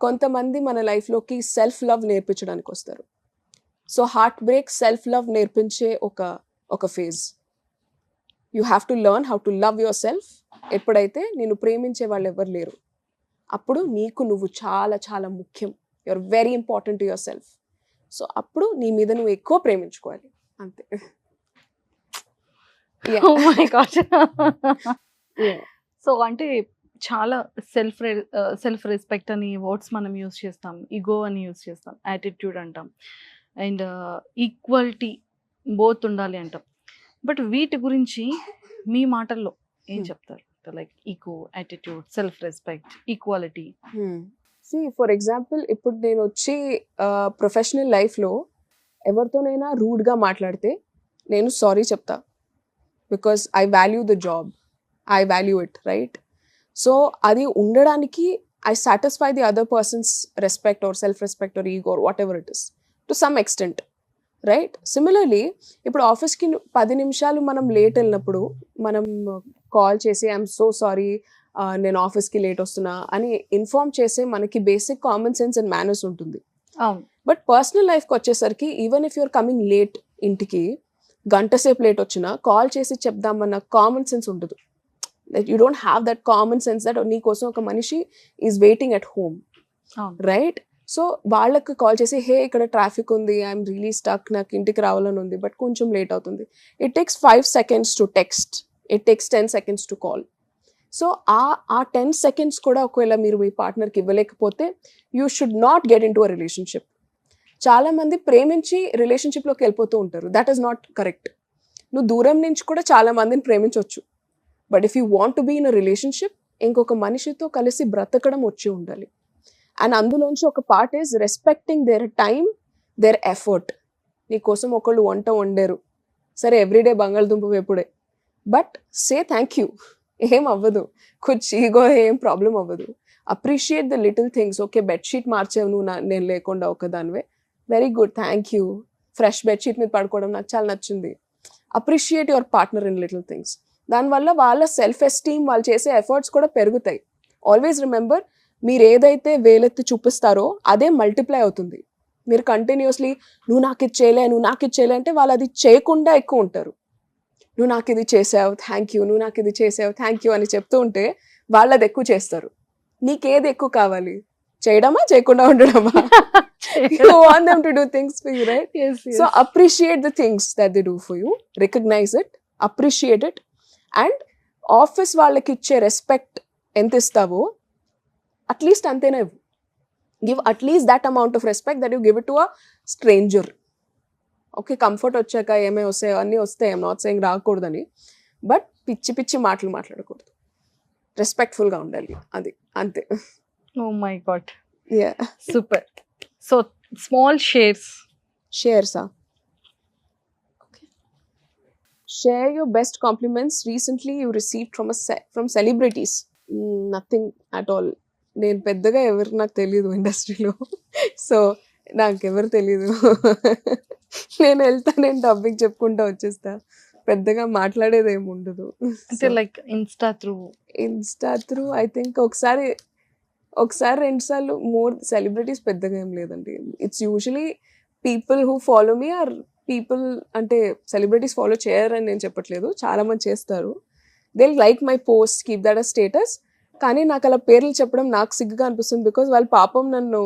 కొంతమంది మన లైఫ్లోకి సెల్ఫ్ లవ్ నేర్పించడానికి వస్తారు. So heart break self love నేర్పించే ఒక phase. You have to learn how to love your self. ఎప్పుడైతే నేను ప్రేమించే వాళ్ళు ఎవరు లేరు, అప్పుడు నీకు నువ్వు చాలా చాలా ముఖ్యం. You are very important to yourself. So అప్పుడు నీ మీద నువ్వు ఎక్కువ ప్రేమించుకోవాలి, అంతే. Oh my God. సో అంటే చాలా సెల్ఫ్ రెస్పెక్ట్ అని వర్డ్స్ మనం యూస్ చేస్తాం, ఈగో అని యూస్ చేస్తాం, యాటిట్యూడ్ అంటాం, అండ్ ఈక్వాలిటీ బోత్ ఉండాలి అంటాం. బట్ వీటి గురించి మీ మాటల్లో ఏం చెప్తారు? Like ego, attitude, self respect, equality. For example, ఇప్పుడు నేను వచ్చి ప్రొఫెషనల్ లైఫ్లో ఎవరితోనైనా రూడ్గా మాట్లాడితే నేను సారీ చెప్తా, because I value the job, I value it, right? So అది ఉండడానికి I satisfy the other person's respect or self respect or ego or whatever it is to some extent, right? Similarly ఇప్పుడు ఆఫీస్కి 10 నిమిషాలు మనం లేట్ వెళ్ళినప్పుడు మనం కాల్ చేసి ఐఎమ్ సో సారీ, నేను ఆఫీస్కి లేట్ వస్తున్నా అని ఇన్ఫార్మ్ చేసే మనకి basic common sense and manners ఉంటుంది. అవును. బట్ పర్సనల్ లైఫ్కి వచ్చేసరికి even if you're coming late ఇంటికి, గంట సేపు లేట్ వచ్చినా కాల్ చేసి చెప్దామన్న కామన్ సెన్స్ ఉండదు. That you don't have that common sense that నీ కోసం ఒక మనిషి is waiting at home, right? So వాళ్ళకి కాల్ చేసి హే ఇక్కడ ట్రాఫిక్ ఉంది, ఐఎమ్ రియలీ స్టక్, నాకు ఇంటికి రావాలని ఉంది బట్ కొంచెం లేట్ అవుతుంది. It takes 5 seconds to text, it takes 10 seconds to call. So ఆ 10 seconds కూడా ఒకవేళ మీరు మీ పార్ట్నర్కి ఇవ్వలేకపోతే you should not get in to a relationship. చాలా మంది ప్రేమించి రిలేషన్షిప్లోకి వెళ్ళిపోతూ ఉంటారు. That is not correct. నువ్వు దూరం నుంచి కూడా చాలా మందిని ప్రేమించవచ్చు, but if you want to be in a relationship ఇంకొక మనిషితో కలిసి బ్రతకడం వచ్చి ఉండాలి. అండ్ అందులోంచి ఒక part is respecting their time, their effort. నీకోసం ఒకళ్ళు వంట వండారు, సరే ఎవ్రీడే బంగాళదుంప వేపుడే, బట్ సే థ్యాంక్ యూ, ఏం అవ్వదు, కుచ్ ఈగో ఏం ప్రాబ్లం అవ్వదు. Appreciate the little things. Okay bedsheet మార్చావు నువ్వు నేను లేకుండా ఒకదానివే, very good, thank you. Fresh bedsheet మీద పడుకోవడం నాకు చాలా నచ్చింది. Appreciate your partner in little things. దానివల్ల వాళ్ళ సెల్ఫ్ ఎస్టీమ్, వాళ్ళు చేసే ఎఫర్ట్స్ కూడా పెరుగుతాయి. ఆల్వేస్ రిమెంబర్, మీరు ఏదైతే వేలెత్తి చూపిస్తారో అదే మల్టిప్లై అవుతుంది. మీరు కంటిన్యూస్లీ నువ్వు నాకు ఇది చేయలే, నువ్వు నాకు ఇది చేయలే అంటే వాళ్ళు అది చేయకుండా ఎక్కువ ఉంటారు. నువ్వు నాకు ఇది చేసావు థ్యాంక్ యూ, నువ్వు నాకు ఇది చేసావు థ్యాంక్ యూ అని చెప్తూ ఉంటే వాళ్ళు అది ఎక్కువ చేస్తారు. నీకేది ఎక్కువ కావాలి, చేయడమా చేయకుండా ఉండడమా? You want them to do things for you, right? Yes. So appreciate the things that they do for you, recognize it, appreciate it, and office వాళ్ళకి ఇచ్చే రెస్పెక్ట్ ఎంత ఇస్తావో అట్లీస్ట్ అంతేనే ఇవ్వు. Give at least that amount of respect that you give it to a stranger. Okay comfort వచ్చాక ఏమై వస్తాయో అన్నీ వస్తాయి, ఐఎమ్ నాట్ సేయింగ్ రాకూడదని, బట్ పిచ్చి పిచ్చి మాటలు మాట్లాడకూడదు, రెస్పెక్ట్ఫుల్గా ఉండాలి, అది అంతే. Oh my god. Yeah. Super. So small shares. Shares, okay. Share your best compliments recently you received from celebrities. Nothing at all. నేను పెద్దగా ఎవరు నాకు తెలియదు ఇండస్ట్రీలో, సో నాకు ఎవరు తెలీదు. నేను వెళ్తా, నేను డబ్బింగ్ చెప్పుకుంటా వచ్చేస్తా, పెద్దగా మాట్లాడేది ఏమి ఉండదు. అంటే like Insta through I think ఒకసారి 2 సార్లు, మోర్ సెలబ్రిటీస్ పెద్దగా ఏం లేదండి. It's usually people who follow me are people, అంటే సెలబ్రిటీస్ ఫాలో చేయరని నేను చెప్పట్లేదు, చాలా మంది చేస్తారు. They like my post, keep that a status. కానీ నాకు అలా పేర్లు చెప్పడం నాకు సిగ్గుగా అనిపిస్తుంది, బికాజ్ వాళ్ళు పాపం నన్ను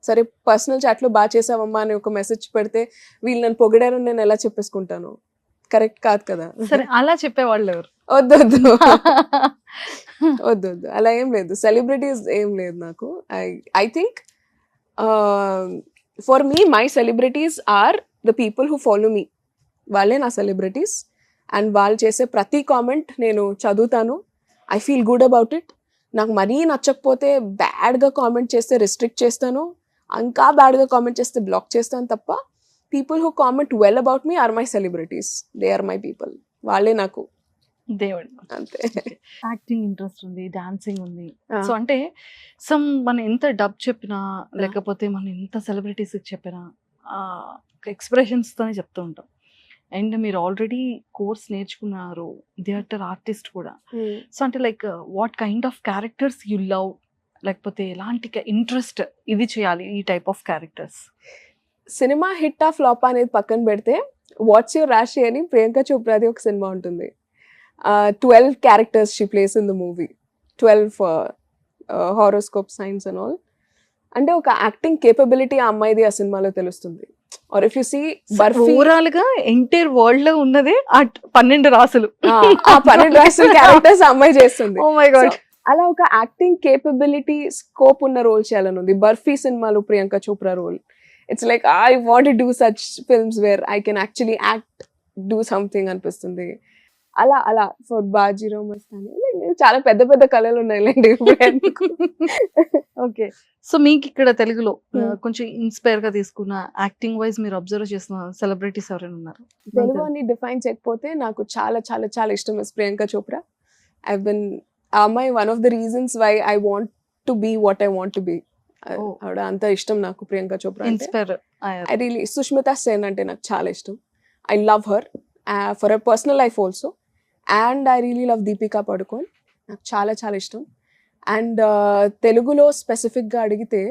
సరే పర్సనల్ చాట్లో బాగా చేసావమ్మా అని ఒక మెసేజ్ పెడితే వీళ్ళు నన్ను పొగిడారని నేను ఎలా చెప్పేసుకుంటాను? కరెక్ట్ కాదు కదా. సరే అలా చెప్పేవాళ్ళు ఎవరు? వద్దు అలా ఏం లేదు, సెలబ్రిటీస్ ఏం లేదు నాకు. I think for me my celebrities are the people who follow me. వాళ్ళే నా సెలబ్రిటీస్. అండ్ వాళ్ళు చేసే ప్రతి కామెంట్ నేను చదువుతాను, I feel good about it. నాకు మరీ నచ్చకపోతే బ్యాడ్గా కామెంట్ చేస్తే రిస్ట్రిక్ట్ చేస్తాను, ఇంకా బ్యాడ్గా కామెంట్ చేస్తే బ్లాక్ చేస్తాను తప్ప people who comment well about me are my celebrities, they are my people. వాళ్ళే నాకు దేవుడు. అంతే. యాక్టింగ్ ఇంట్రెస్ట్ ఉంది, డాన్సింగ్ ఉంది. సో అంటే మనం ఎంత డబ్ చెప్పినా లేకపోతే మనం ఎంత సెలబ్రిటీస్ చెప్పినా ఎక్స్ప్రెషన్స్ తోనే చెప్తూ ఉంటాం. అండ్ మీరు ఆల్రెడీ కోర్స్ నేర్చుకున్నారు, థియేటర్ ఆర్టిస్ట్ కూడా. సో అంటే like what kind of characters you love, లేకపోతే ఎలాంటి ఇంట్రెస్ట్ ఇది చేయాలి ఈ type of characters? Cinema hit of flop అనేది పక్కన పెడితే వాట్స్ యువర్ రాశి అని ప్రియాంక చోప్రాది ఒక సినిమా ఉంటుంది. 12 characters she plays in the movie, 12 horoscope signs and all. అంటే ఒక యాక్టింగ్ కేపబిలిటీ ఆ అమ్మాయిది ఆ సినిమాలో తెలుస్తుంది. Or if you see Barfi, overall గా ఎంటైర్ వరల్డ్ లో ఉన్నదే ఆ 12 రాసులు, ఆ 12 రాసుల క్యారెక్టర్స్ అమ్మాయి చేస్తుంది. Oh my god. అలా ఒక యాక్టింగ్ కేపబిలిటీ స్కోప్ ఉన్న రోల్ చేయాలని ఉంది. బర్ఫీ సినిమాలో Priyanka Chopra role, it's like I want to do such films where I can actually act, do something అనిపిస్తుంది. అలా ఫర్ బాజీరావ్ మస్తాని చాలా పెద్ద పెద్ద కళలు ఉన్నాయిలేండి. ఓకే. సో మీకు ఇక్కడ తెలుగులో కొంచెం ఇన్స్పైర్ గా తీసుకున్న యాక్టింగ్ వైజ్ మీరు అబ్జర్వ్ చేసిన సెలబ్రిటీస్ ఎవరైనా ఉన్నారు? తెలుగు అని డిఫైన్ చేయకపోతే నాకు చాలా చాలా చాలా ఇష్టం ప్రియాంక చోప్రా. ఐ బిన్ ఆ అమ్మాయి one of the reasons why I want to be what I want to be. ఆవిడ అంత ఇష్టం నాకు Priyanka Chopra. Inspire I really, Sushmita Sen అంటే నాకు చాలా ఇష్టం. I love her for her personal life also. And I really love Deepika Padukone, నాకు చాలా చాలా ఇష్టం. అండ్ తెలుగులో స్పెసిఫిక్గా అడిగితే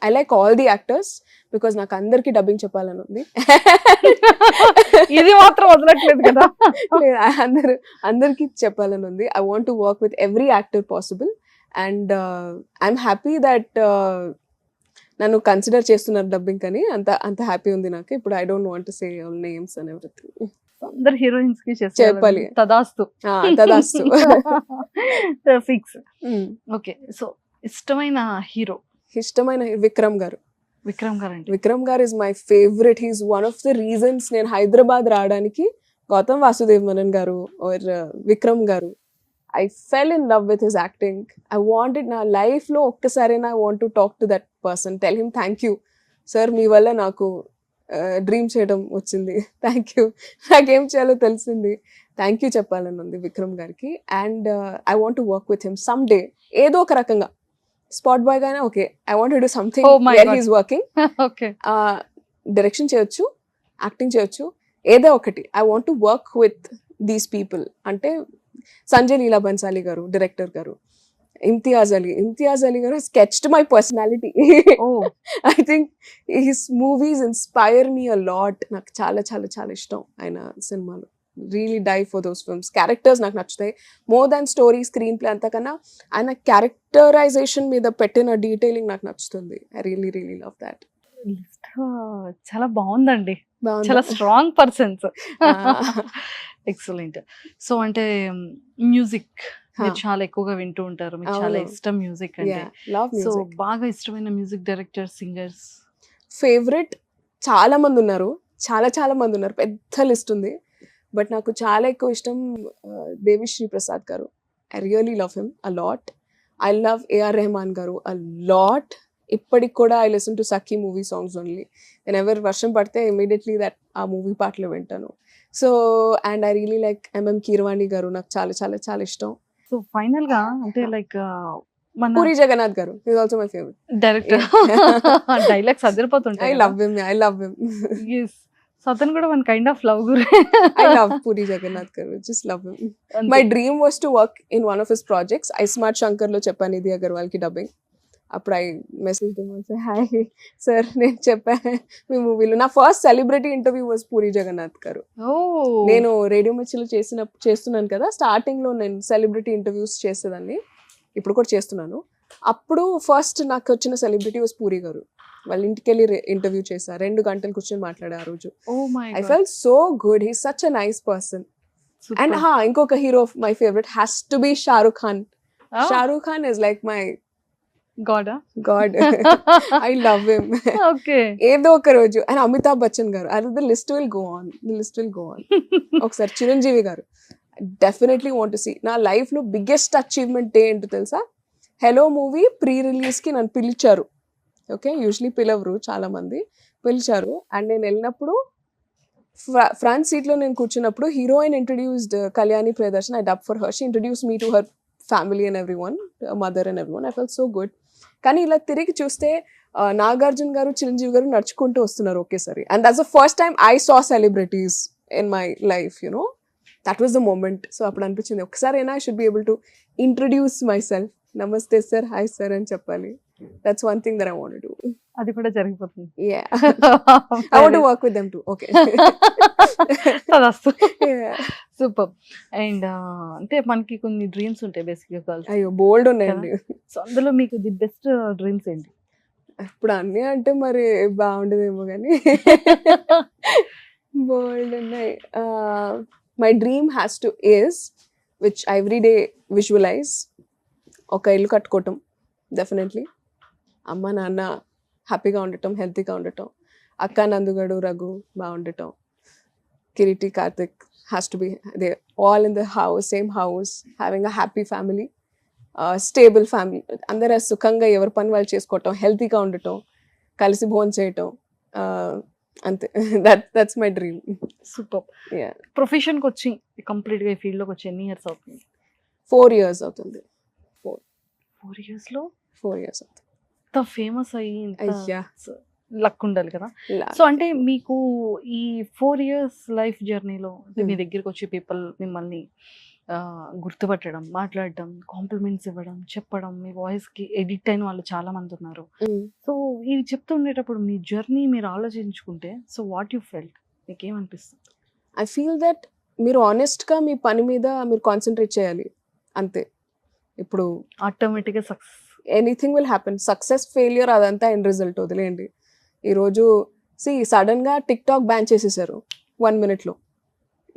I like all the actors because నాకు అందరికి డబ్బింగ్ చెప్పాలని ఉంది. ఇది మాత్రం వదలట్లేదు కదా. అందరికి చెప్పాలని ఉంది. I want to work with every actor possible and I'm happy that నన్ను కన్సిడర్ చేస్తున్నారు డబ్బింగ్ అని. అంత హ్యాపీ ఉంది నాకు. ఇప్పుడు I don't want to say all names and everything. అందరు హీరోయిన్స్ కి చెప్పాలి. తదాస్తు. తదాస్తు. ఫిక్స్. ఓకే, సో ఇష్టమైన హీరో? ఇష్టమైన విక్రమ్ గారు. విక్రమ్ గారు అంటే విక్రమ్ గారు is my favourite. He's one of the reasons నేను హైదరాబాద్ రావడానికి. గౌతమ్ వాసుదేవ్ మనన్ గారు ఆర్ విక్రమ్ గారు, I fell in love with his acting. I wanted na life lo ఒక్కసారైనా I want to talk to that person, tell him thank you sir, మీ వల్ల నాకు డ్రీమ్ చేయడం వచ్చింది, థ్యాంక్ యూ, నాకేం చేయాలో తెలిసింది, థ్యాంక్ యూ చెప్పాలని ఉంది విక్రమ్ గారికి. And I want to work with him some day. ఏదో ఒక రకంగా స్పాట్ బాయ్ గానే okay, I want to do something where he's working. Okay, direction చేయొచ్చు, యాక్టింగ్ చేయొచ్చు, ఏదో ఒకటి. I want to work with these people. అంటే సంజయ్ లీలా బన్సాలి గారు డైరెక్టర్ గారు, ఇమ్తియాజ్ అలీ గారు sketched my personality. I think his movies inspire me a lot. నాకు చాలా చాలా చాలా ఇష్టం ఆయన సినిమాలు. Really die for those films. Characters నాకు నచ్చుతాయి more than story, screenplay. అంతకన్నా ఆయన క్యారెక్టరైజేషన్ మీద పెట్టిన డీటెయిలింగ్ నాకు నచ్చుతుంది. I really really love that. చాలా బాగుందండి, చాలా స్ట్రాంగ్ పర్సన్స్. ఎక్సలెంట్. సో అంటే మ్యూజిక్ మీరు చాలా ఎక్కువగా వింటూ ఉంటారు, మీకు చాలా ఇష్టం మ్యూజిక్ అంటే. సో బాగా ఇష్టమైన మ్యూజిక్ డైరెక్టర్, సింగర్స్? ఫేవరెట్ చాలా మంది ఉన్నారు, చాలా మంది ఉన్నారు, పెద్ద లిస్ట్ ఉంది. బట్ నాకు చాలా ఎక్కువ ఇష్టం Devi Sri Prasad garu. I really love him a lot. I love AR Rahman garu a lot. ఇప్పటికి కూడా I listen to Sakhi movie songs only. నేను ఎవరు వర్షం పడితే ఇమీడియట్లీ దట్ ఆ మూవీ పాటలు వింటాను. So and I really like MM Keeravani గారు, నాకు చాలా చాలా చాలా ఇష్టం. సో ఫైనల్ గా అంటే లైక్ మన పూరి జగన్నాథ్ గారు is also my favourite director. Dialogues అదిరిపోతుంటాయి. I love him. yes, so అతను కూడా one kind of love guru. I love Puri Jagannath garu, just love him. My dream was to work in one of his projects. I Smart Shankar lo cheppa Nidhi Agarwal ki dubbing. అప్పుడు ఐ మెసేజ్ హాయ్ సార్, నేను చెప్పా మీ మూవీలో. నా first celebrity interview was Puri Jagannadh garu. నేను రేడియో మిర్చిలో చేస్తున్నాను కదా, స్టార్టింగ్ లో నేను సెలబ్రిటీ ఇంటర్వ్యూస్ చేసేదాన్ని, ఇప్పుడు కూడా చేస్తున్నాను. అప్పుడు ఫస్ట్ నాకు వచ్చిన సెలబ్రిటీ వాజ్ పూరి గారు. వాళ్ళ ఇంటికి వెళ్ళి ఇంటర్వ్యూ చేశా, 2 గంటలు కూర్చొని మాట్లాడా ఆ రోజు. I felt so good. He such a nice person. And ఇంకొక hero my favourite has to be Shahrukh Khan. Shahrukh Khan is like my god. I love him. ఏదో ఒక రోజు. అండ్ అమితాబ్ బచ్చన్ గారు. The list will go on. ఒకసారి చిరంజీవి గారు డెఫినెట్లీ వాంట్ టు సీ. నా లైఫ్ లో బిగ్గెస్ట్ అచీవ్మెంట్ ఏంటో తెలుసా? హెలో మూవీ ప్రీ రిలీజ్ కి నన్ను పిలిచారు. ఓకే, యూజువలీ పిలవరు, చాలా మంది పిలిచారు. అండ్ నేను వెళ్ళినప్పుడు ఫ్రంట్ సీట్ లో నేను కూర్చున్నప్పుడు heroine introduced Kalyani Priyadarshan. I dub for her. She introduce me to her family and everyone, mother and everyone. I felt so good. కానీ ఇలా తిరిగి చూస్తే నాగార్జున గారు, చిరంజీవి గారు నడుచుకుంటూ వస్తున్నారు ఒకేసారి. And that's the first time I saw celebrities in my life, you know. That was the moment. So అప్పుడు అనిపించింది ఒకసారైనా I should be able to introduce myself. నమస్తే సార్, హాయ్ సార్ అని చెప్పాలి. That's one thing that I want to do. అది కూడా జరిగిపోతుంది. Yeah. I want to work with them too. Okay. Yeah. Super. And అంటే మనకి కొన్ని డ్రీమ్స్ ఉంటాయి బేసిక్ గా గర్ల్స్. అయ్యో బోల్డ్ ఉన్నాయండి. సో అందులో మీకు ది బెస్ట్ డ్రీమ్స్ ఏంటి? ఇప్పుడు అన్నీ అంటే మరి బాగుండదేమో కానీ బోల్డ్ ఉన్నాయి. My dream has to is which I every day visualize, ఒక ఇల్లు కట్టుకోవటం డెఫినెట్లీ. అమ్మ నాన్న హ్యాపీగా ఉండటం, హెల్తీగా ఉండటం, అక్క నందుగడు రఘు బాగుండటం, Kireeti Karthik has to be they all in the house, same house, having a happy family, stable family, అందరూ సుఖంగా ఎవరి పని వాళ్ళు చేసుకోవటం, హెల్తీగా ఉండటం, కలిసి భోజనం చేయటం, అంతే. That's my dream. సూపర్. ప్రొఫెషన్కి వచ్చి కంప్లీట్గా ఈ ఫీల్డ్లోకి వచ్చి ఎన్ని ఇయర్స్ అవుతుంది? 4 years అవుతుంది. 4 years లో 4 years అవుతుంది. ఇంత ఫేమస్ అయ్యి అయ్యా లక్ ఉండాలి కదా. సో అంటే మీకు ఈ 4 years లైఫ్ జర్నీలో మీ దగ్గరికి వచ్చి పీపుల్ మిమ్మల్ని గుర్తుపట్టడం, మాట్లాడడం, కాంప్లిమెంట్స్ ఇవ్వడం, చెప్పడం, మీ వాయిస్కి ఎడిట్ అయిన వాళ్ళు చాలా మంది ఉన్నారు. సో ఇవి చెప్తూ ఉండేటప్పుడు మీ జర్నీ మీరు ఆలోచించుకుంటే, సో వాట్ యు ఫెల్ట్, మీకేమనిపిస్తుంది? ఐ ఫీల్ దట్ మీరు ఆనెస్ట్గా మీ పని మీద మీరు కాన్సన్ట్రేట్ చేయాలి అంతే. ఇప్పుడు ఆటోమేటిక్గా success. Anything will happen. Success failure అదంతా ఎండ్ రిజల్ట్ వదిలేయండి. ఈరోజు సడన్గా టిక్ టాక్ బ్యాన్ చేసేసారు 1 minute.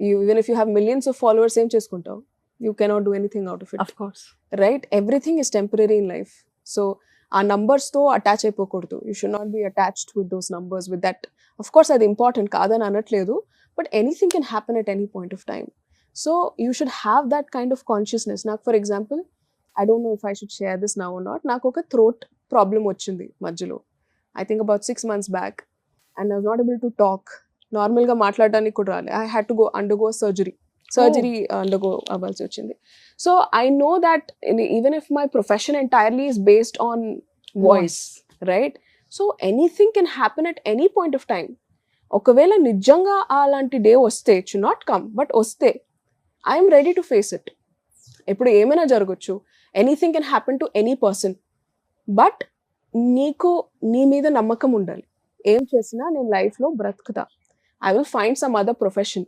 Even if you have millions of followers ఏం చేసుకుంటావు? You cannot do anything out of it, of course. Right? Everything is temporary in life. So ఆ నంబర్స్తో అటాచ్ అయిపోకూడదు. You should not be attached with those numbers, with that. Of course అది ఇంపార్టెంట్ కాదని అనట్లేదు, but anything can happen at any point of time. So you should have that kind of consciousness. నాకు for example, I don't know if I should share this now or not, నాకు ఒక థ్రోట్ ప్రాబ్లం వచ్చింది మధ్యలో, I think about 6 months back, and I was not able to talk. నార్మల్గా మాట్లాడడానికి కూడా రాలేదు. I had to go undergo surgery undergo అవ్వాల్సి వచ్చింది. So I know that even if my profession entirely is based on voice, right? So anything can happen at any point of time. ఒకవేళ నిజంగా అలాంటి డే వస్తే, it should not come, but వస్తే I'm ready to face it. ఇప్పుడు ఏమైనా జరగచ్చు, anything can happen to any person, but నీకు నీ మీద నమ్మకం ఉండాలి. ఏం చేసినా నేను లైఫ్లో బ్రతుకుతా, I will find some other profession,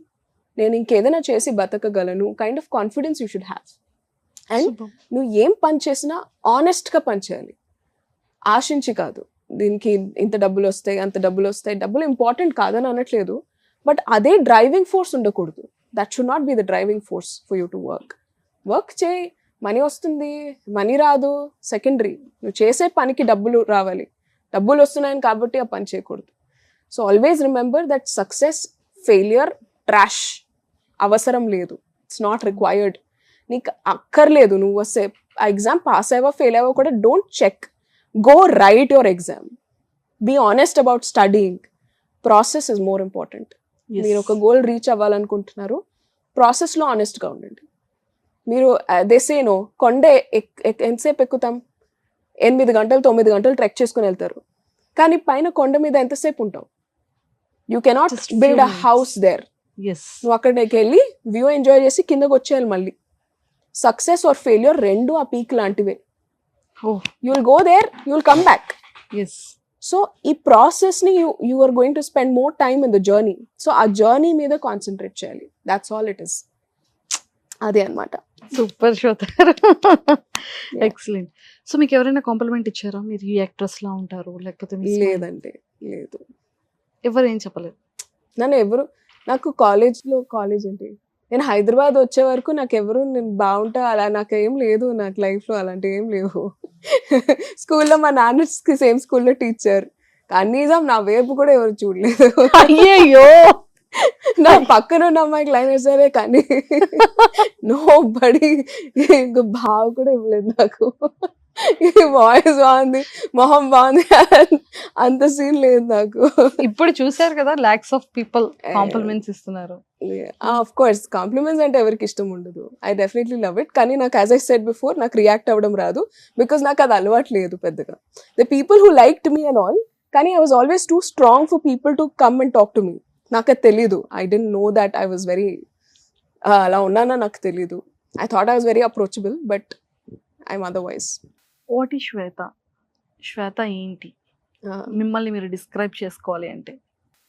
నేను ఇంకేదైనా చేసి బతకగలను kind of confidence you should have. And నువ్వు ఏం పని చేసినా ఆనెస్ట్గా పని చేయాలి, ఆశించి కాదు. దీనికి ఇంత డబ్బులు వస్తాయి, అంత డబ్బులు వస్తాయి. డబ్బులు ఇంపార్టెంట్ కాదని అనట్లేదు, బట్ అదే డ్రైవింగ్ ఫోర్స్ ఉండకూడదు. That should not be the driving force for you to work చేయి. మనీ వస్తుంది, మనీ రాదు సెకండరీ. నువ్వు చేసే పనికి డబ్బులు రావాలి. డబ్బులు వస్తున్నాయని కాబట్టి ఆ పని చేయకూడదు. So always remember that success, failure, trash అవసరం లేదు. It's not required. నీకు అక్కర్లేదు. నువ్వు వస్తే ఆ ఎగ్జామ్ పాస్ అయ్యావో ఫెయిల్ అయ్యావో కూడా don't check. Go write your exam. Be honest about studying. Process is more important. మీరు ఒక గోల్ రీచ్ అవ్వాలనుకుంటున్నారు, ప్రాసెస్లో ఆనెస్ట్గా ఉండండి. మీరు దేసేనో కొండ ఎంతసేపు ఎక్కుతాం? 8 గంటలు 9 గంటలు ట్రెక్ చేసుకుని వెళ్తారు, కానీ పైన కొండ మీద ఎంతసేపు ఉంటావు? You cannot build a house there. నువ్వు అక్కడికి వెళ్ళి వ్యూ ఎంజాయ్ చేసి కిందకు వచ్చేయాలి మళ్ళీ. సక్సెస్ ఆర్ ఫెయిల్యూర్ రెండు ఆ పీక్ లాంటివే. You will go there, you will come back. So ఈ ప్రాసెస్ని you are going to spend more time in the journey. So ఆ జర్నీ మీద కాన్సన్ట్రేట్ చేయాలి. That's all it is. అదే అనమాట. సూపర్ శ్వేత. ఎక్సలెంట్. సో మీకు ఎవరైనా కాంప్లిమెంట్ ఇచ్చారా? మీరు ఈ యాక్ట్రెస్ లా ఉంటారు లేకపోతే? లేదండి, లేదు. ఎవరు ఏం చెప్పలేదు? నాకు కాలేజ్ ఏంటి, నేను హైదరాబాద్ వచ్చే వరకు నాకు ఎవరు నేను బాగుంటా అలా నాకేం లేదు. నాకు లైఫ్లో అలాంటివి ఏం లేవు. స్కూల్లో మా నాన్నకి సేమ్ స్కూల్లో టీచర్, కనీసం నా వైపు కూడా ఎవరు చూడలేదు. అయ్యయ్యో, నా పక్కన ఉన్న అమ్మాయికి లైన్ వేసారే కానీ నో బడి బావ కూడా ఇవ్వలేదు నాకు. వాయిస్ బాగుంది, మొహం బాగుంది, అంత సీన్ లేదు నాకు. ఇప్పుడు చూసారు కదా, లాక్స్ ఆఫ్ పీపుల్ కాంప్లిమెంట్స్ ఇస్తున్నారు. ఆఫ్ కోర్స్ కాంప్లిమెంట్స్ అంటే ఎవరికి ఇష్టం ఉండదు. I definitely love it. కానీ నాకు యాజ్ ఐ సెడ్ బిఫోర్, నాకు రియాక్ట్ అవ్వడం రాదు, బికాస్ నాకు అది అలవాటు లేదు పెద్దగా. The people who liked me and all, కానీ I was always too strong for people to come and talk to me. నాకు అది తెలీదు. I don't know that I was very అలా ఉన్నానా నాకు తెలీదు. I thought I was very approachable, but I'm otherwise. What ఈ శ్వేత? శ్వేత ఏంటి? మిమ్మల్ని మీరు డిస్క్రైబ్ చేసుకోవాలి అంటే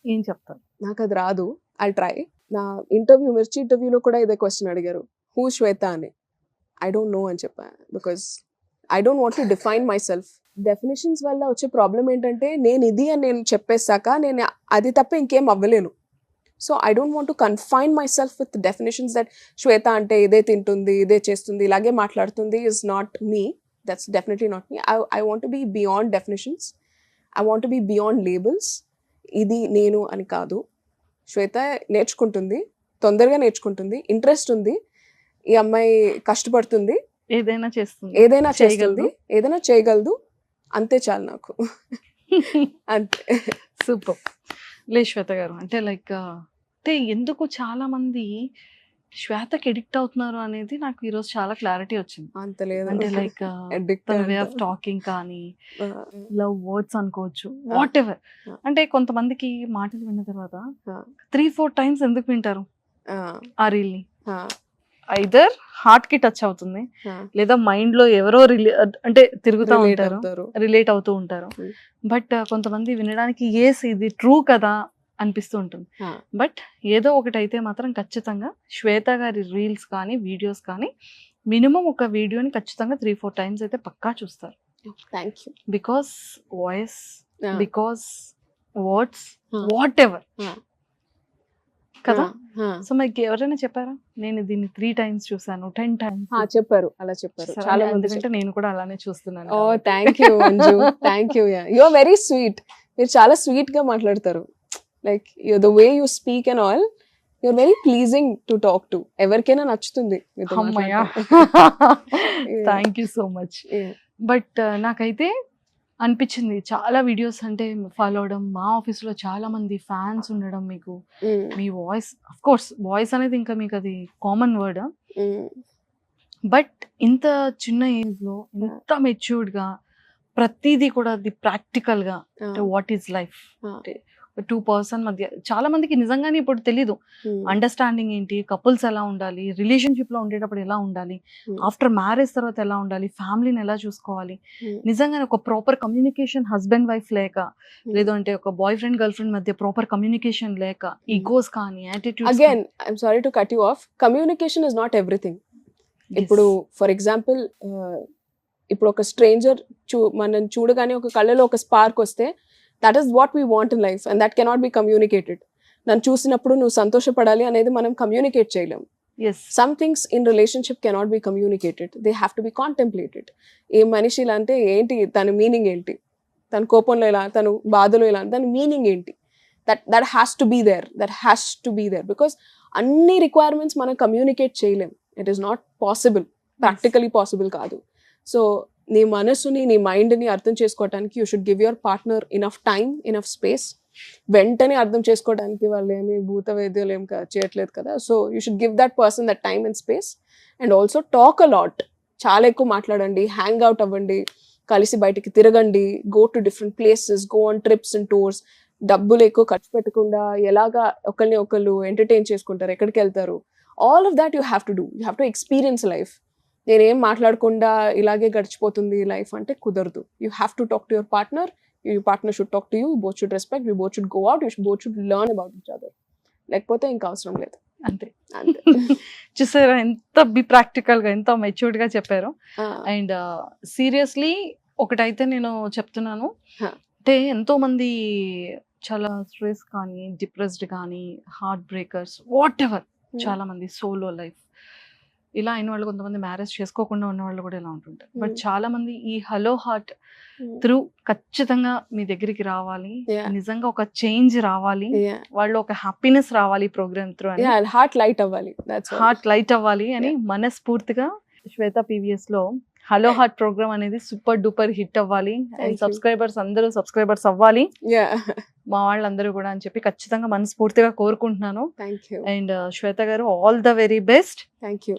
ఏం చెప్తారు? నాకు అది రాదు. I try. నా మిర్చి ఇంటర్వ్యూలో కూడా ఇదే క్వశ్చన్ అడిగారు, హూ శ్వేత అని. ఐ డోంట్ నో అని చెప్పా, because I don't want to define my self. Definitions వల్ల వచ్చే ప్రాబ్లం ఏంటంటే, నేను ఇది అని నేను చెప్పేశాక నేను అది తప్ప ఇంకేం అవ్వలేను. So I don't want to confine myself with definitions that Shweta అంటే ఇదే తింటుంది, ఇదే చేస్తుంది, ఇలాగే మాట్లాడుతుంది is not me. That's definitely not me. I want to be beyond definitions. I want to be beyond labels. ఇది నేను అని కాదు. శ్వేత నేర్చుకుంటుంది, తొందరగా నేర్చుకుంటుంది, ఇంట్రెస్ట్ ఉంది, ఈ అమ్మాయి కష్టపడుతుంది, ఏదైనా చేస్తుంది, ఏదైనా చేయగలదు, అంతే చాలు నాకు. అంతే. సూపర్. లే శ్వేత గారు, అంటే లైక్ అంటే ఎందుకు చాలా మంది శ్వేతకి ఎడిక్ట్ అవుతున్నారు అనేది నాకు ఈరోజు చాలా క్లారిటీ వచ్చింది. అంత లేదు అంటే లైక్ వే ఆఫ్ టాకింగ్ కానీ, లవ్ వర్డ్స్ అనుకోవచ్చు, వాట్ ఎవర్. అంటే కొంతమందికి మాటలు విన్న తర్వాత 3-4 times ఎందుకు వింటారు ఆ రీల్ని? ఐదర్ హార్ట్ కి టచ్ అవుతుంది, లేదా మైండ్ లో ఎవరో అంటే తిరుగుతూ ఉంటారు, రిలేట్ అవుతూ ఉంటారు. బట్ కొంతమంది వినడానికి ఇది ట్రూ కదా అనిపిస్తూ ఉంటుంది. బట్ ఏదో ఒకటి అయితే మాత్రం ఖచ్చితంగా శ్వేత గారి రీల్స్ కానీ వీడియోస్ కానీ మినిమం ఒక వీడియోని ఖచ్చితంగా 3-4 టైమ్స్ అయితే పక్కా చూస్తారు. Thank you. Because voice, because words, what ever కదా. సో మీకు ఎవరైనా చెప్పారా నేను దీన్ని 3 టైమ్స్ చూసాను, 10 టైమ్స్ చెప్పారు, అలా చెప్పారు చాలా మంది. ఎందుకంటే నేను కూడా అలానే చూస్తున్నాను. Oh thank you Anju, thank you. You are very sweet. మీరు చాలా స్వీట్ గా మాట్లాడతారు. Like the way you speak and all, you are very pleasing to talk to. ఎవరికైనా నచ్చుతుంది. Thank you so much. But నాకైతే అనిపించింది చాలా వీడియోస్ అంటే ఫాలో అవడం, మా ఆఫీస్ లో చాలా మంది ఫ్యాన్స్ ఉండడం, మీకు మీ వాయిస్, అఫ్ కోర్స్ వాయిస్ అనేది ఇంకా మీకు అది కామన్ వర్డ్. బట్ ఇంత చిన్న ఏజ్ లో ఇంత మెచ్యూర్డ్ గా ప్రతిదీ కూడా అది ప్రాక్టికల్ గా వాట్ ఈస్ లైఫ్, 2 పర్సన్ మధ్య చాలా మందికి నిజంగానే ఇప్పుడు తెలీదు అండర్స్టాండింగ్ ఏంటి, కపుల్స్ ఎలా ఉండాలి, రిలేషన్షిప్ లో ఉండేటప్పుడు ఎలా ఉండాలి, ఆఫ్టర్ మ్యారేజ్ తర్వాత ఎలా ఉండాలి, ఫ్యామిలీని ఎలా చూసుకోవాలి. నిజంగానే ఒక ప్రాపర్ కమ్యూనికేషన్ హస్బెండ్ వైఫ్ లేక, లేదంటే ఒక బాయ్ ఫ్రెండ్ గర్ల్ ఫ్రెండ్ మధ్య ప్రాపర్ కమ్యూనికేషన్ లేక, ఈగోస్ కానీ attitudes. Again I'm sorry to cut you of, communication is not everything. ఇప్పుడు ఫర్ ఎగ్జాంపుల్ ఇప్పుడు ఒక స్ట్రేంజర్ మనం చూడగానే ఒక కళ్ళలో ఒక స్పార్క్ వస్తే, that is what we want in life and that cannot be communicated. నన్ను చూసినప్పుడు నువ్వు సంతోషపడాలి అనేది మనం కమ్యూనికేట్ చేయలేం. Some things in relationship cannot be communicated, they have to be contemplated. ఏ మనిషి ఇలా అంటే ఏంటి, తన మీనింగ్ ఏంటి, తన కోపంలో ఎలా, తను బాధలో ఎలా, దాని మీనింగ్ ఏంటి, that has to be there because అన్ని రిక్వైర్మెంట్స్ మనం కమ్యూనికేట్ చేయలేం. It is not possible, practically possible కాదు. సో నీ మనసుని, నీ మైండ్ని అర్థం చేసుకోవడానికి you should give your partner enough time, enough space. వెంటనే అర్థం చేసుకోవడానికి వాళ్ళు ఏమి భూత వైద్యాలు ఏం చేయట్లేదు కదా. So you should give that person that time and space. And also talk a lot. చాలా ఎక్కువ మాట్లాడండి, హ్యాంగ్ అవుట్ అవ్వండి, కలిసి బయటికి తిరగండి, go to different places, go on trips and tours. డబ్బులు ఎక్కువ ఖర్చు పెట్టకుండా ఎలాగా ఒకరిని ఒకళ్ళు ఎంటర్టైన్ చేసుకుంటారు, ఎక్కడికి వెళ్తారు, all of that you have to do. You have to experience life. నేనేం మాట్లాడకుండా ఇలాగే గడిచిపోతుంది లైఫ్ అంటే కుదరదు. You have to talk to your partner, your partner should talk to you, both should respect, you both should go out, you both should learn about each other. లేకపోతే ఇంకా అవసరం లేదు. అంతే. చూసారా ఎంత ప్రాక్టికల్ గా, ఎంత మెచ్యూర్డ్ గా చెప్పారు. అండ్ సీరియస్లీ ఒకటైతే నేను చెప్తున్నాను, అంటే ఎంతో మంది చాలా స్ట్రెస్ కానీ, డిప్రెస్డ్ కానీ, హార్ట్ బ్రేకర్స్, వాట్ ఎవర్, చాలా మంది సోలో లైఫ్ ఇలా అయిన వాళ్ళు, కొంతమంది మ్యారేజ్ చేసుకోకుండా ఉన్న వాళ్ళు కూడా ఇలా ఉంటుంటారు. బట్ చాలా మంది ఈ హలో హార్ట్ త్రూ ఖచ్చితంగా మీ దగ్గరికి రావాలి, నిజంగా ఒక చేంజ్ రావాలి, వాళ్ళు ఒక హ్యాపీనెస్ రావాలి ప్రోగ్రామ్ త్రూ అని, హార్ట్ లైట్ అవ్వాలి అని మనస్ఫూర్తిగా శ్వేత PVS లో హలో హార్ట్ ప్రోగ్రామ్ అనేది సూపర్ డూపర్ హిట్ అవ్వాలి. అండ్ సబ్స్క్రైబర్స్ అవ్వాలి మా వాళ్ళందరూ కూడా అని చెప్పి ఖచ్చితంగా మనస్ఫూర్తిగా కోరుకుంటున్నాను. అండ్ శ్వేత గారు, all the very best. Thank you.